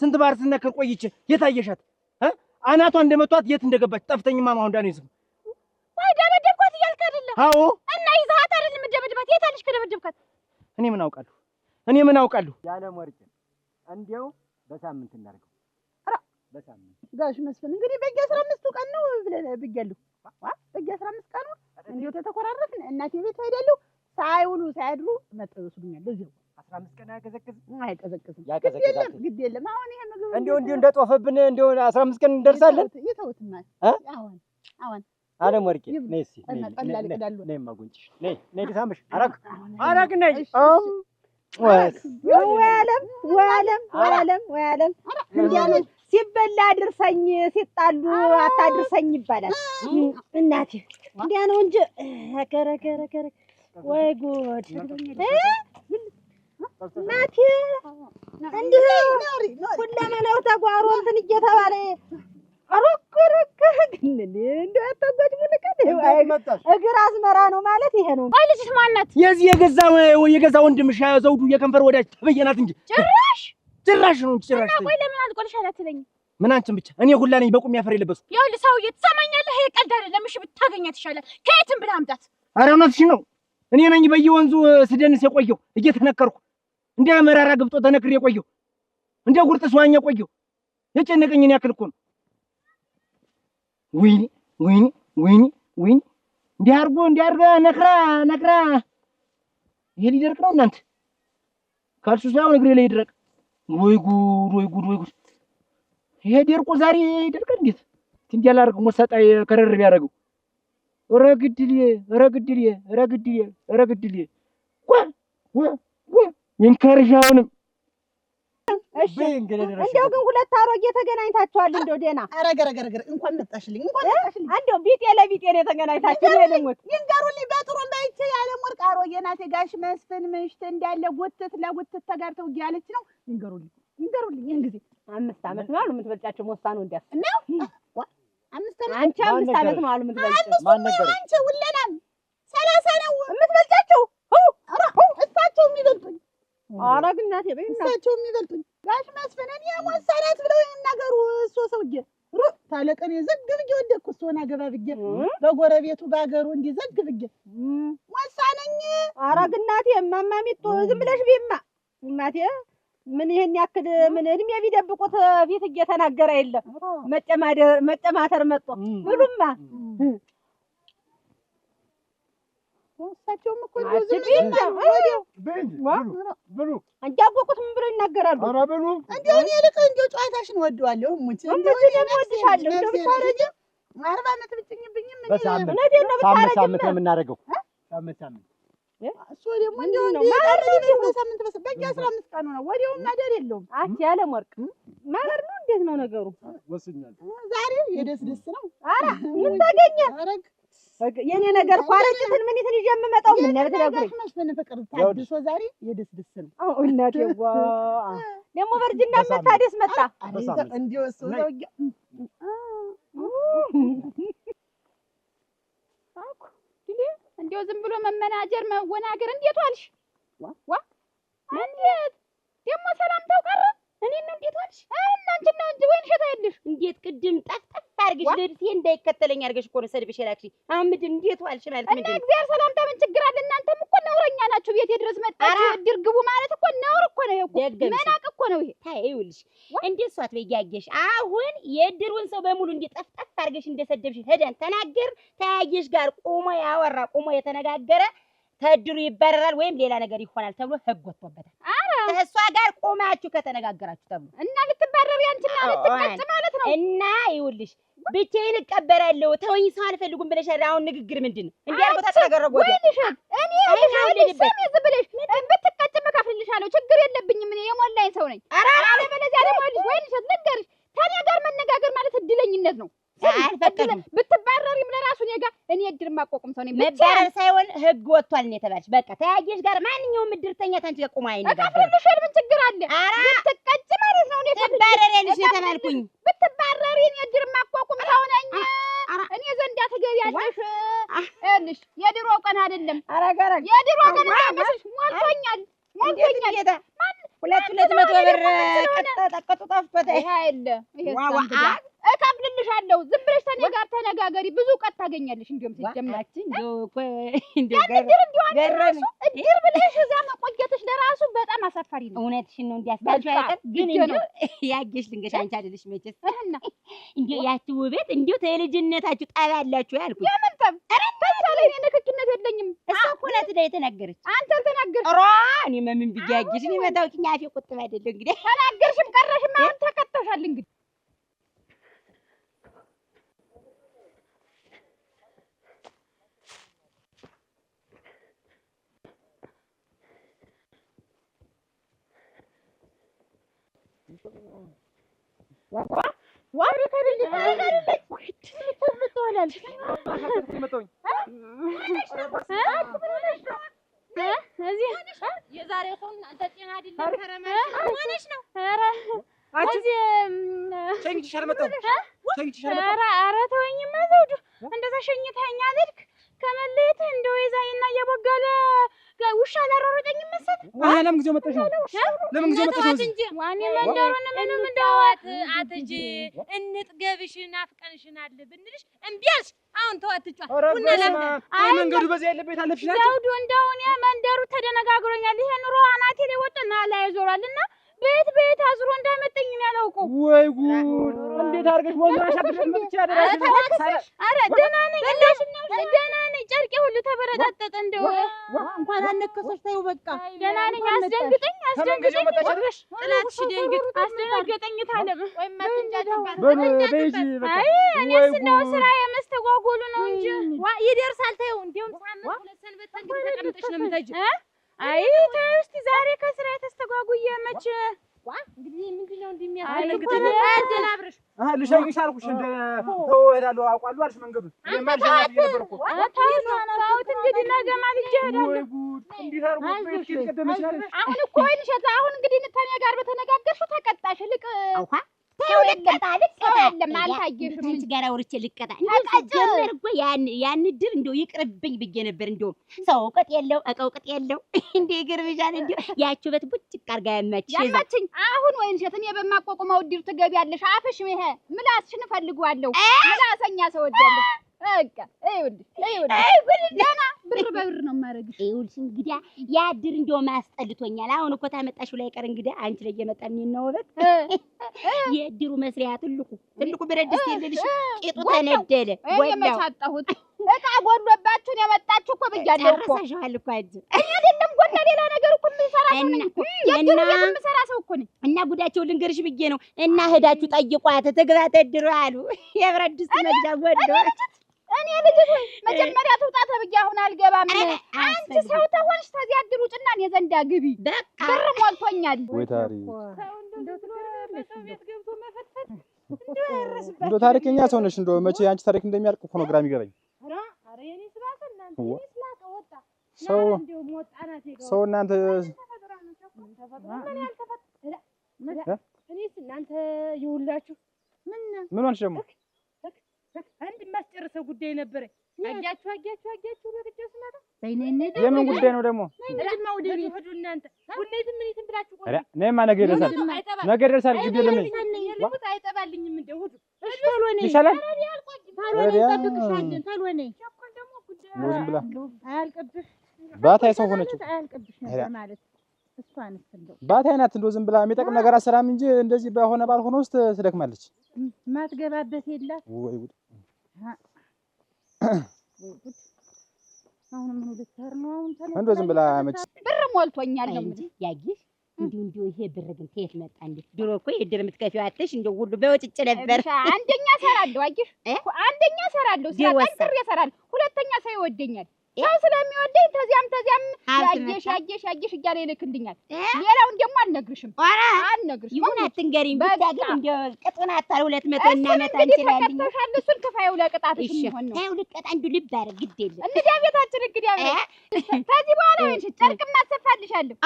ስንት ባር ስነክር ቆይቼ የታየሻት? አናቷ እንደመቷት የት እንደገባች ጠፍተኝማ ነው። አሁን ዳኔ ወይ ደበደብኳት እያልክ አይደለም? አዎ። እና ይዘሃት አይደለም ደበደብካት? የታለች ከደበደብካት? እኔ ምን አውቃለሁ? ያለመወርቄ እንዲያው በሳምንት እናድርገው። በሳምንት ጋሽ መስፍን እንግዲህ በየ15ቱ ቀን ነው ብያለሁ። በየ15 ቀኑ እንዲያው ተተኮራረፍን እናቴ ቤት ሄዳለሁ። ሳይውሉ ሳያድሩ መጥተው ይወስዱኛል። በዚያው 15 ቀን አይቀዘቅዝም። ያቀዘቅዛል። ግድ የለም። አሁን ይሄ ምግብ እንዲያው እንደጠወፈብን እንዲያው 15 ቀን እንደርሳለን። ይተውትና አሁን አለመወርቄ ነይ እስኪ ነይ ማጉንጭሽ ነይ ልሳምሽ። አረግ ነይ ወይ ዓለም እንዲያ ነው ሲበላ አድርሰኝ ሲጣሉ አታድርሰኝ ይባላል። እናቴ እንዲያ ነው እንጂ ከረ ወይ ጉድ እናቴ እንዲህ ሁለመናው ተጓሮ እንትን እየተባለ አሮከረከ ግን እንደው አታጓጅ ሙልቀት እግር አዝመራ ነው ማለት ይሄ ነው። አይ ልጅት ማናት? የዚህ የገዛ ወንድምሽ ዘውዱ የከንፈር ወዳጅ ተበየናት እንጂ ጭራሽ ነው እንጂ ጭራሽ። ቆይ ለምን አልቆልሻል አትለኝም? ምን አንቺን ብቻ እኔ ሁላ ነኝ በቁም ያፈር የለበስኩ። ይኸውልህ ሰውዬ ትሰማኛለህ? ይሄ ቀልድ አይደለም። እሺ ብታገኛት ይሻላል። ከየትም ብለህ አምጣት። ኧረ እውነትሽ ነው። እኔ ነኝ በየወንዙ ስደንስ የቆየው እየተነከርኩ እንደ መራራ ግብጦ ተነክሬ የቆየው እንደ ጉርጥስ ዋኛ ቆየው። የጨነቀኝን ያክል እኮ ነው። ወይኔ እንዲህ አድርጋ ነክራ ይሄ ሊደርቅ ነው እናንተ ካልሱ ሳይሆን እግሬ ላይ ይድረቅ። ወይ ጉድ ይሄ ደርቆ ዛሬ ይደርቅ። እንዴት እንዲህ አላደርግም። ወሰጣ ከረር ቢያደርገው ረግድል ይንከርሻውንም እሺ እንደው ግን ሁለት አሮጌ ተገናኝታችኋል? እንደው ደህና አረገረገረ እንኳን መጣሽልኝ። እንደው ቢጤ ለቢጤ ነው ተገናኝታችሁ ነው ልሞት ይንገሩልኝ። በጥሩም ባይቼ ያለመወርቅ አሮጌ ናት ጋሽ መስፍን ምሽት እንዳለ ጉትት ለጉትት ተጋርተው እያለች ነው። ይንገሩልኝ ይህን ጊዜ 5 ዓመት ነው አሉ የምትበልጫቸው። ሞሳ ነው እንዲያ ነው 5 ዓመት አንቺ 5 ዓመት ነው አሉ የምትበልጫቸው። ማን ነገር አንቺ ሁለናም 30 ነው የምትበልጫቸው። እሳቸው የሚበልጡኝ አረግ እናቴ በይና እሳቸው የሚበልጡኝ ጋሽ መስፍን እኔ ሞሳ ናት ብለው ይናገሩ። እሱ ሰውዬ ታለቀኔ ዘግ ብዬ ወደቅኩ። እሱን አገባ ብዬ በጎረቤቱ ባገሩ እንዲህ ዘግ ብዬ ሞሳ ነኝ። አረግ እናቴ እማማ ሚጡ ዝም ብለሽ ቢማ እናቴ ምን ይሄን ያክል ምን እድሜ ቢደብቁት ፊት እየተናገረ የለም። መጨማተር መጥቶ ብሉማ እሳቸውም እኮ ብሉ አንጃቆቁት ምን ብሎ ይናገራሉ? ኧረ ብሉ እንደው እኔ ልክ እንደው ጨዋታሽን ወደዋለሁ። ሙት እንደው ወድሻለሁ። እንደው ብታረጂ 40 ዓመት ብትኝብኝም በሳምንት ነው የምናደርገው። ሳምንት እሱ ደግሞ እንደው በሳምንት በየ15 ቀኑ ነው። ወዲያውም ማደር የለውም። አቺ ያለም ወርቅ ማደር ነው። እንዴት ነው ነገሩ? ወስኛለሁ። ዛሬ የደስ ነው። ኧረ ምን ታገኘ? የኔ ነገር እኮ አረጭትን ምን ይትን ይዤ የምመጣው ምን ነው ተነግሮኝ መስፍን ፍቅር ታድሶ ዛሬ የደስ ነው። እናቴዋ ደግሞ በርጅና መታደስ መጣ። እንደው እሱ ዘውዬ እንደው እንዲያው ዝም ብሎ መመናጀር መወናገር። እንዴት ዋልሽ? ዋ እንዴት ደግሞ ሰላምታው ቀረ? እኔን ነው እንዴት ዋልሽ? እናንቺን ነው እንጂ ወይን ሸታ የለሽ። እንዴት ቅድም ጠፍጠፍ አድርገሽ ልብሴ እንዳይከተለኝ አድርገሽ እኮ ነው ሰድብሽ የላክሽኝ። አሁን ምንድን እንዴት ዋልሽ ማለት ምንድን ነው? እና እግዚአብሔር ሰላምታ ምን ችግር አለ? እናንተም እኮ ነውረኛ ናችሁ። ቤቴ ድረስ መጣችሁ እድር ግቡ ማለት እኮ ነውር እኮ ነው። ይሄ መናቅ እኮ ነው። ይሄ ይኸውልሽ እንዴት ሷት በያየሽ አሁን የእድሩን ሰው በሙሉ እንዴት ጠፍጠፍ አድርገሽ እንደሰደብሽ ሄደን ተናገር። ተያየሽ ጋር ቆሞ ያወራ ቆሞ የተነጋገረ ተድሩ ይባረራል ወይም ሌላ ነገር ይሆናል ተብሎ ህግ ወጥቶበታል። ከእሷ ጋር ቆማችሁ ከተነጋገራችሁ ተብሎ እና ልትባረሪ አንቺና ልትቀጭ ማለት ነው። እና ይኸውልሽ ብቻዬን እቀበራለሁ ተወኝ ሰው አልፈልጉም ብለሻል። አሁን ንግግር ምንድን ነው? እንዲህ አድርጎ ተተረገረጎ ወይልሻል። እኔ ይኸውልሽ ስሚ ዝም ብለሽ ብትቀጭ መካፍልልሻለሁ። ችግር የለብኝም። እኔ የሞላኝ ሰው ነኝ። አለበለዚያ ደግሞ ወይልሻል ልንገርሽ ከእኔ ጋር መነጋገር ማለት እድለኝነት ነው። አልፈቀድም ብትባረሪም ለራሱ እኔ እድር ማቋቋም ሰው ነኝ። መባረር ሳይሆን ህግ ወጥቷል ነው የተባልሽ። በቃ ተያየሽ ጋር ማንኛውም እድርተኛ ታንቺ ጋር ቆማ አይነጋገር። ምን ችግር አለ? ብትቀጭ ማለት ነው። እኔ ትባረሪያለሽ የተባልኩኝ ብትባረሪ እኔ እድር ማቋቋም ሰው ነኝ። እኔ ዘንዳ ትገቢያለሽ። ይኸውልሽ የድሮ ቀን አይደለም የድሮ ቀን እንዳይመስልሽ ሞልቶኛል። ጌታ 200 ብር ቀጠቀጡ ጠፍቶት ይሄ አይደለ ይሄ እከፍልልሻለሁ። ዝም ብለሽ ተኔ ጋር ተነጋገሪ። ብዙ እውቀት ታገኛለሽ። እንዲሁም ሲጀምራችን እድር ብለሽ እዛ መቆየትሽ ለራሱ በጣም አሳፋሪ ነው። እውነትሽን ነው። እንዲያስታልሽው አይቀር ግን እንዲሁ ያየሽ ልንገሽ አንቺ አይደለሽ መቼስ እንዲሁ ያቺ ውበት እንዲሁ ተልጅነታችሁ ጠብ ያላችሁ ያልኩኝ የምን ጠብ? ኧረ ተሳለ እኔ ንክኪነት የለኝም። እሷ እኮ ናት ላይ የተናገረች። አንተ ተናገርሽ። ኧረ እኔ ምን ብያየሽ እኔ መታወቂኝ አፌ ቁጥብ አይደለም። እንግዲህ ተናገርሽም ቀረሽም አሁን ተከተሻል። እንግዲህ የዛሬው ሰው እናንተ ጤና አይደለም። ተረመሽ ሆነሽ ነው። ኧረ ኧረ ተወኝማ ዘውዱ እንደዛ ሸኝተኸኝ አልሄድክ። ከመለየትህ እንደው የዛይና እየቦጋለ ውሻ አላሯሯጠኝም መሰል። ለምን ጊዜው መጣሽ ነው? ለምን ጊዜው መጣሽ ነው? እንጂ ዋኔ መንደሩን ምንም እንዳዋት አትጂ እንጥገብሽን አፍቀንሽናል ብንልሽ እምቢ አልሽ። አሁን ተዋትጫ ቡና ለምን አይ መንገዱ በዚህ ያለበት አለፍሽ ናቸው። ዘውዱ እንደው እኔ መንደሩ ተደነጋግሮኛል። ይሄ ኑሮ አናቴ ላይ ወጥና ላይ ዞራልና ቤት አዝሮ እንዳይመጣኝ ነው ያላውቀው። ወይ ጉድ! እንዴት አድርገሽ ወንዝ አሻግረሽ መጥቻ አደረሽ? አረ ደህና ነኝ ደህና ነኝ። ጨርቄ ሁሉ ተበረጣጠጠ። እንደው እንኳን አነከሰሽ ተይው በቃ ደህና ነኝ። አስደንግጠኝ ጥላትሽ ደንግጥ አስደነገጠኝ። ታለም ወይ ማትንጃጅባት በቤጂ በቃ አይ እኔስ ነው ስራ የመስተጓጎሉ ነው እንጂ ይደርሳል። ተይው እንዲሁም ሳምንት ሁለት ሰንበት ተቀምጠሽ ነው የምትሄጂው። አይ ተይው እስኪ ዛሬ ከስራ የተስተጓጉየ መች እንግዲህ ምንድነው እንደሚያስፈልግት አዘናብርሽ ልሸኝሽ አልኩሽ። እንደ ተው እሄዳለሁ አውቃለሁ አልሽ መንገዱን። እኔማ ልሸኛት ነበርኩ። ታውት እንግዲህ ነገ ማልጄ እሄዳለሁ። ወይ ጉድ! እንዴት አድርጎ ቤት ቀደመሽ አይደል? አሁን እኮ ወይንሸት አሁን እንግዲህ ተኔ ጋር በተነጋገርሽው ተቀጣሽ። ልቅ አውካ ተው ልቀጣ የለም አልታየሽም። አንቺ ጋር አውርቼ ልቀጣ ጀመር እኮ ያን ድር እንደው ይቅርብኝ ብዬ ነበር። እንደው ሰው እውቀት የለው እውቀት የለው እንደ ይገርምሻል። እንደው ያቺው በት ቡጭቅ አድርጋ ያማችኝ። አሁን ወይንሸት እኔ በማቋቋመው ድር ትገቢያለሽ። አፍሽ ይሄ ምላስሽን እፈልገዋለሁ። ምላሰኛ ሰው ወዳለሁ። በቃ ይኸውልሽ ገና ብር በብር ነው የማደርግሽ። ይኸውልሽ እንግዲያ ያ ድር እንደው ማስጠልቶኛል። አሁን እኮ ታመጣሽው ላይ ቀር እንግዲህ አንቺ ላይ እየመጣ የሚነውበት የድሩ መስሪያ ትልቁ ብረት ድስት የለልሽ ቂጡ ተነደለ። የመቻጣሁት እቃ ጎሎባችሁን የመጣችሁ እኮ ብያለሁ እኮ ጨርሰሽዋል እኮ አንቺ አይደለም ጎላ ሌላ ነገር እኮ የምሰራ ሰው ነኝ እኮ የድሩ ቤት የምሰራ ሰው እኮ ነኝ። እና ጉዳቸው ልንገርሽ ብዬ ነው። እና ሄዳችሁ ጠይቋት ትግባ ተድሩ አሉ የብረት ድስት መግዣ ጎሎ እኔ ልጅት መጀመሪያ ትውጣ ተብዬ አሁን አልገባም። አንቺ ሰው ተሆንሽ ተዚያ ድሩ ጭና እኔ ዘንዳ ግቢ በቃ ብር ሞልቶኛል። ወይ ታሪክ እንደው ታሪከኛ ሰው ነሽ። እንደው መቼ አንቺ ታሪክ እንደሚያልቅ እኮ ነው ግራ የሚገባኝ። ኧረ የኔ ስላሰ እናንተ የኔ ስላቀ ወጣ ሰው እናንተ እኔስ እናንተ ይውላችሁ ምን ሆንሽ ደግሞ? አንድ መስጠት የማስጨርሰው ጉዳይ ነበረ። አያችሁ ለቅቄው ስመጣ የምን ጉዳይ ነው ደግሞ? እድማ ወደ ቤት ሂዱ እናንተ። ቡኔትም ምኒትም ብላችሁ ቆይ። እኔማ ነገ ይደርሳል፣ ነገ ይደርሳል። ግድ የለም ልሙት አይጠባልኝም እንደ ሁሉ ቶሎ ነኝ ይሻላል። ቶሎ ነኝ ዝም ብላ አያልቅብሽ ባታይ ሰው ሆነች። አያልቅብሽ ነበር ማለት እሷንስ እንደው ባታይ ናት። እንደው ዝም ብላ የሚጠቅም ነገር አሰራም እንጂ እንደዚህ በሆነ ባልሆነ ውስጥ ትደክማለች። ማትገባበት የላት ወይ ጉድ! አሁን ምን ልትሰር ነው? አሁን እንደው ዝም ብላ መች ብር ሞልቶኛል ነው እንጂ ያጊሽ እንዲሁ ይሄ ብር ግን ከየት መጣ እንዴ? ድሮ እኮ የድር የምትከፊው አትሽ እንደው ሁሉ በወጭጭ ነበር። አንደኛ ሰራለሁ አየሽ፣ አንደኛ ሰራለሁ፣ ጠንክሬ እሰራለሁ። ሁለተኛ ሰው ይወደኛል። ሰው ስለሚወደኝ ተዚያም ያየሽ እያለ ይልክልኛል። ሌላውን ደግሞ አልነግርሽም። ይሁን አትንገሪኝ። ብቻ ግን እንደው ቅጡን አታል 200 እናመጣ እንችላለን። እሱን ክፋዩ ለቅጣትሽ የሚሆን ነው። ታዩ ልቀጣ እንዱ ልብ አረ ግድ የለም። እንግዲያ ቤታችን እንግዲያ ከዚህ በኋላ ወንሽ ጨርቅም አሰፋልሻለሁ።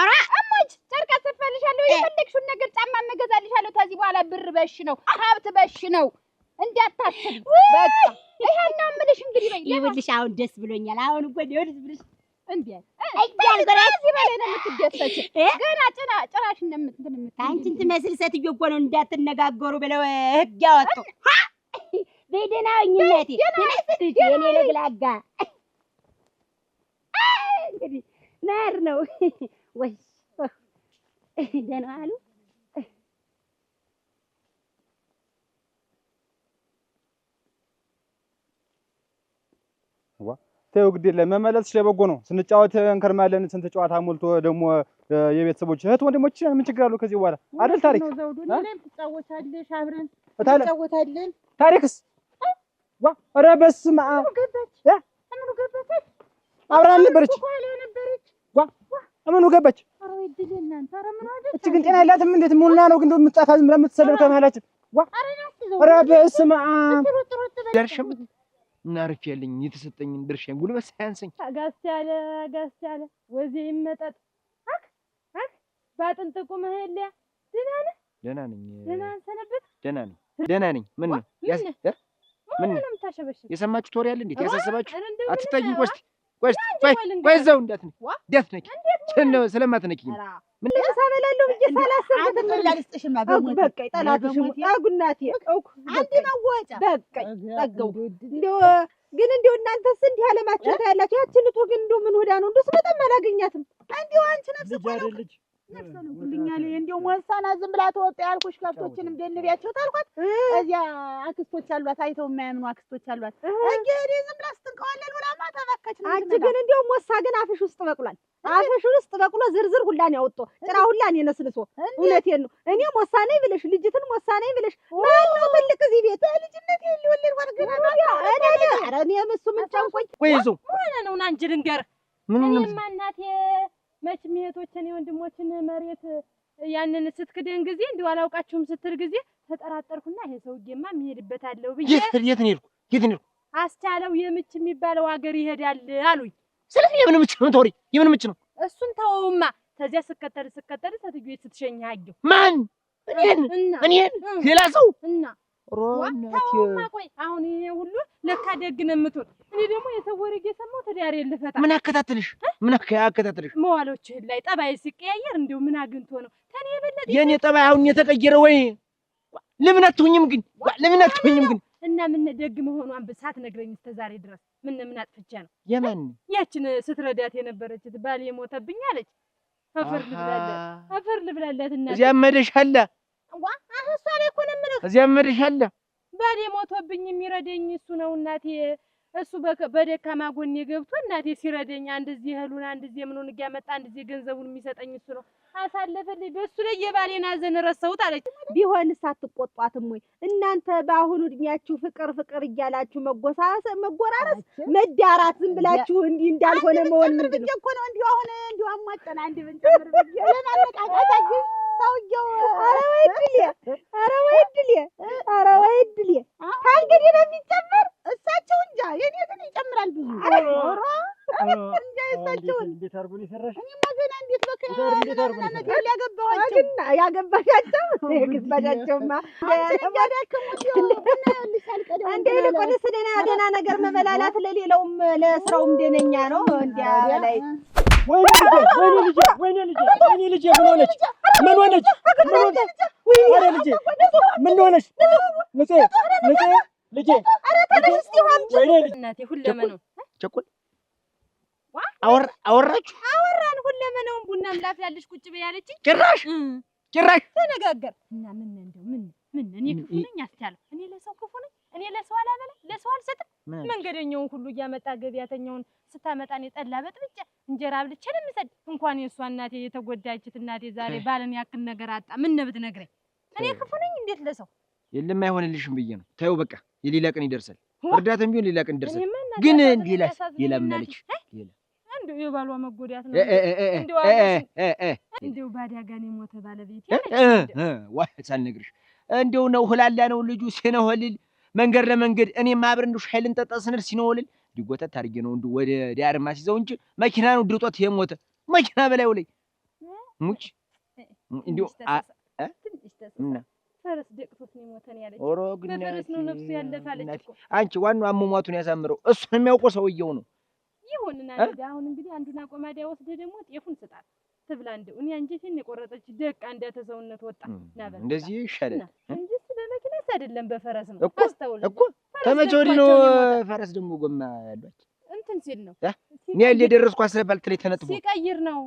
እሞች ጨርቅ አሰፋልሻለሁ። የፈለግሽውን ነገር ጫማ መገዛልሻለሁ። ከዚህ በኋላ ብር በሽ ነው፣ ሀብት በሽ ነው። እንዳታስብ በቃ ይሄን ነው የምልሽ። እንግዲህ በይ ይኸውልሽ አሁን ደስ ብሎኛል። አሁን እኮ ይኸውልሽ ብልሽ እንዴ እዚህ በላይ ነው የምትደሰች። ገና ጭራሽ እንደምትንትን አንቺን ትመስል ሴትዮ እኮ ነው እንዳትነጋገሩ ብለው ህግ ያወጡ። በደህና ነኝ እናቴ። የኔ ለግላጋ እንግዲህ ናር ነው ወይ ደህና አሉ። ተይው ግድ የለም መመለስሽ ለበጎ ነው። ስንጫወት እንከርማለን። ስንት ጨዋታ ሞልቶ ደግሞ የቤተሰቦች እህት ወንድሞች ምን ችግር አለው ከዚህ በኋላ አይደል? ታሪክ ነው ዘውዱ እኔም ትጫወታለሽ፣ አብረን እንጫወታለን። ታሪክስ ኧረ በስመ አብ ምኑ ገባች? አብራን ነበረች ምኑ ገባች? ኧረ ወይ ድል እናንተ! ኧረ ምን አደረግሽ? እቺ ግን ጤና የላትም። እንዴት ሙና ነው ግን እንደምትጻፋ ዝም ብላ የምትሰለብ ከመሀላችን። ኧረ በስመ አብ ደርሽም እናርፍ ያለኝ የተሰጠኝን ድርሻዬን ጉልበት ሳያንሰኝ አጋስ ያለ ወዜ ይመጠጥ ባጥንት ቁመህ የለ። ደህና ነኝ። ደህና ነኝ። ምን ነው የሰማችሁት ወሬ አለ? እንዴት ያሳሰባችሁ? አትታዩኝ። ቆይ እዛው እንዳትነኪ ስለማትነኪኝ ምን ለሰበላለሁ ብዬ ሳላስብ አትመላለስሽማ በቃ ጠላትሽ አጉናቴ አንድ መወጫ በቃ ጠገው ግን እንደው እናንተስ እንዲህ አለማችሁ ታያላችሁ። ያችን ልቶ ግን እንደው ምን ሆዳ ነው እንደው ስመጣም አላገኛትም። እንደው አንቺ ነፍስ ነፍሰሉልኛል እንደው ወሳና ዝም ብላ ተወጣ ያልኩሽ ከብቶችንም ደንቢያቸው ታልኳት። እዚያ አክስቶች አሏት፣ አይተው የማያምኑ አክስቶች አሏት። እንግዲህ ዝም ብላ ስትንቀዋለል ብላማ ተበከች። አንቺ ግን እንደው ወሳ ግን አፍሽ ውስጥ በቅሏል። አፍሽ ውስጥ በቅሎ ዝርዝር ሁላን ያወጣ ጭራ ሁላን የነስንሶ እውነቴን ነው። እኔም ወሳ ነኝ ብለሽ ልጅትን ወሳ ነኝ ብለሽ ማን ነው ትልቅ እዚህ ቤት ልጅነት ሊወለድ ወርገና ኧረ እኔም እሱ ምን ጨንቆኝ ቆይዞ ሆነ ነው አንቺ ልንገር እኔማ እናቴ መቼም እህቶችን የወንድሞችን መሬት ያንን ስትክደን ጊዜ እንደው አላውቃችሁም ስትል ጊዜ ተጠራጠርኩና ይሄ ሰውዬማ የሚሄድበት አለው ብዬ የት ነው አስቻለው የምች የሚባለው ሀገር ይሄዳል አሉኝ። ስለዚህ የምን ምች ነው ተወሪ? የምን ምች ነው? እሱን ተወውማ። ከዚያ ስከተል ሴትዮዋ ስትሸኝ አየሁ። ማን? እኔን ሌላ ሰው እና ተወውማ። ቆይ አሁን ይሄ ሁሉ ለካ ደግ ነው የምትሆን። እኔ ደግሞ የሰው ወሬ እየሰማሁ ትዳሬን ልፈታ። ምን አከታተልሽ? መዋሎችህን ላይ ጠባይ ሲቀያየር እንደው ምን አግኝቶ ነው ከኔ የበለጠ የኔ ጠባይ አሁን የተቀየረ ወይ? ለምን አትሆኝም ግን? እና ምን ደግ መሆኗን ሳትነግረኝ እስከ ዛሬ ድረስ ምን አጥፍቻ ነው? የማን ያችን ስትረዳት የነበረች ባል የሞተብኝ አለች። አፈር ልብላላት እና እዚያ መደሻለ እሷ ላይ እኮ ነው የምልህ። እዚያ መደሻለ ባል የሞተብኝ የሚረዳኝ እሱ ነው እናቴ። እሱ በደካማ ጎኔ ገብቶ እናቴ ሲረዳኝ አንድ እዚህ እህሉን አንድ እዚህ ምኑን እያመጣ አንድ እዚህ ገንዘቡን የሚሰጠኝ እሱ ነው። አሳለፈልኝ። በእሱ ላይ የባሌን ሐዘን ረሳሁት አለች። ቢሆንስ አትቆጧትም ወይ እናንተ? በአሁኑ እድሜያችሁ ፍቅር እያላችሁ መጎራረስ መዳራት ዝም ብላችሁ እንዲህ እንዳልሆነ መሆን ምንድን ነው እኮ ነው? እንዲሁ አሁን እንዲሁ አሟጠና አንድ ብንጨምር ለማነቃቃት ሰውዬው ኧረ ወይ እድሌ ከእንግዲህ ነው የሚጨመር። እሳቸው እንጃ የኔ ግን ይጨምራል ብዙ እንጃ የእሳቸውን እንዴት አድርጎ ነው የሰራሽ? እኔማ ገና እንዴት ያገባሻቸውማ እንደ ይልቁንስ ደህና ነገር መበላላት ለሌላውም ለስራውም ደነኛ ነው። እንዲያ ላይ ወይኔ ልጄ ምን ሆነች? ኧረ ልጄ ምን ሆነች? ልጄ ኧረ ተነሽ እስኪ ወይኔ ልጄ እናቴ ሁለመነው ቸኮል አወራችሁ? አወራን ሁለመነውን ቡናም ላፍላለሽ ቁጭ በይ አለችኝ። ጭራሽ ተነጋገር እና ምን እኔ ክፉ ነኝ አስቻለሁ? እኔ ለሰው ክፉ ነኝ? እኔ ለሰው አላበላ ለሰው አልሰጥም? መንገደኛውን ሁሉ እያመጣ ገቢያተኛውን ስታመጣ እኔ ጠላ በጥብጬ እንጀራ አብልቼ ነው የምሰድ። እንኳን የእሷ እናቴ የተጎዳችት እናቴ ዛሬ ባልን ያክል ነገር አጣ። ምን ብትነግረኝ እኔ ክፉ ነኝ እንዴት ለሰው? የለም አይሆንልሽም ብዬ ነው። ተይው በቃ የሌላ ቀን ይደርሳል። እርዳታም ቢሆን ሌላ ቀን ይደርሳል። ግን ሌላ ምን አለች? እንደው የባሏ መጎዳት ነው። እንደው ባዳጋ ነው የሞተ ባለቤት ዋ ሳልነግርሽ እንደው ነው ህላላ ነው ልጁ ሲነሆልል መንገድ ለመንገድ እኔም አብረን እንደው ሻይ ልንጠጣ ስንል ሲነሆልል ዲጎተት አድርጌ ነው እንደው ወደ ዳር ማስይዘው እንጂ መኪና ነው ድርጦት የሞተ መኪና በላዩ ላይ ሙች እንደው እና ፈረስ ደቅቶት ነው የሞተን ያለች ኦሮ ግን በፈረስ ነው ነፍሱ ያለፋለች እኮ አንቺ ዋናው አሟሟቱን ያሳምረው እሱን የሚያውቀው ሰውየው ነው። ይሁንና አሁን እንግዲህ አንዱን አቆማዳ ወስደህ ደግሞ ጤፉን ስጣት ትብላ። እንደው እኔ አንጀቴን የቆረጠች ደቃ እንደተሰውነት ወጣ ናበል እንደዚህ ይሻላል እንጂ በመኪናስ አይደለም በፈረስ ነው። አስተውል እኮ ተመቼ ወዲህ ነው ፈረስ ደግሞ ጎማ ያሏች እንትን ሲል ነው እኔ ያለ ደረስኩ አስረባል ትለይ ተነጥቦ ሲቀይር ነው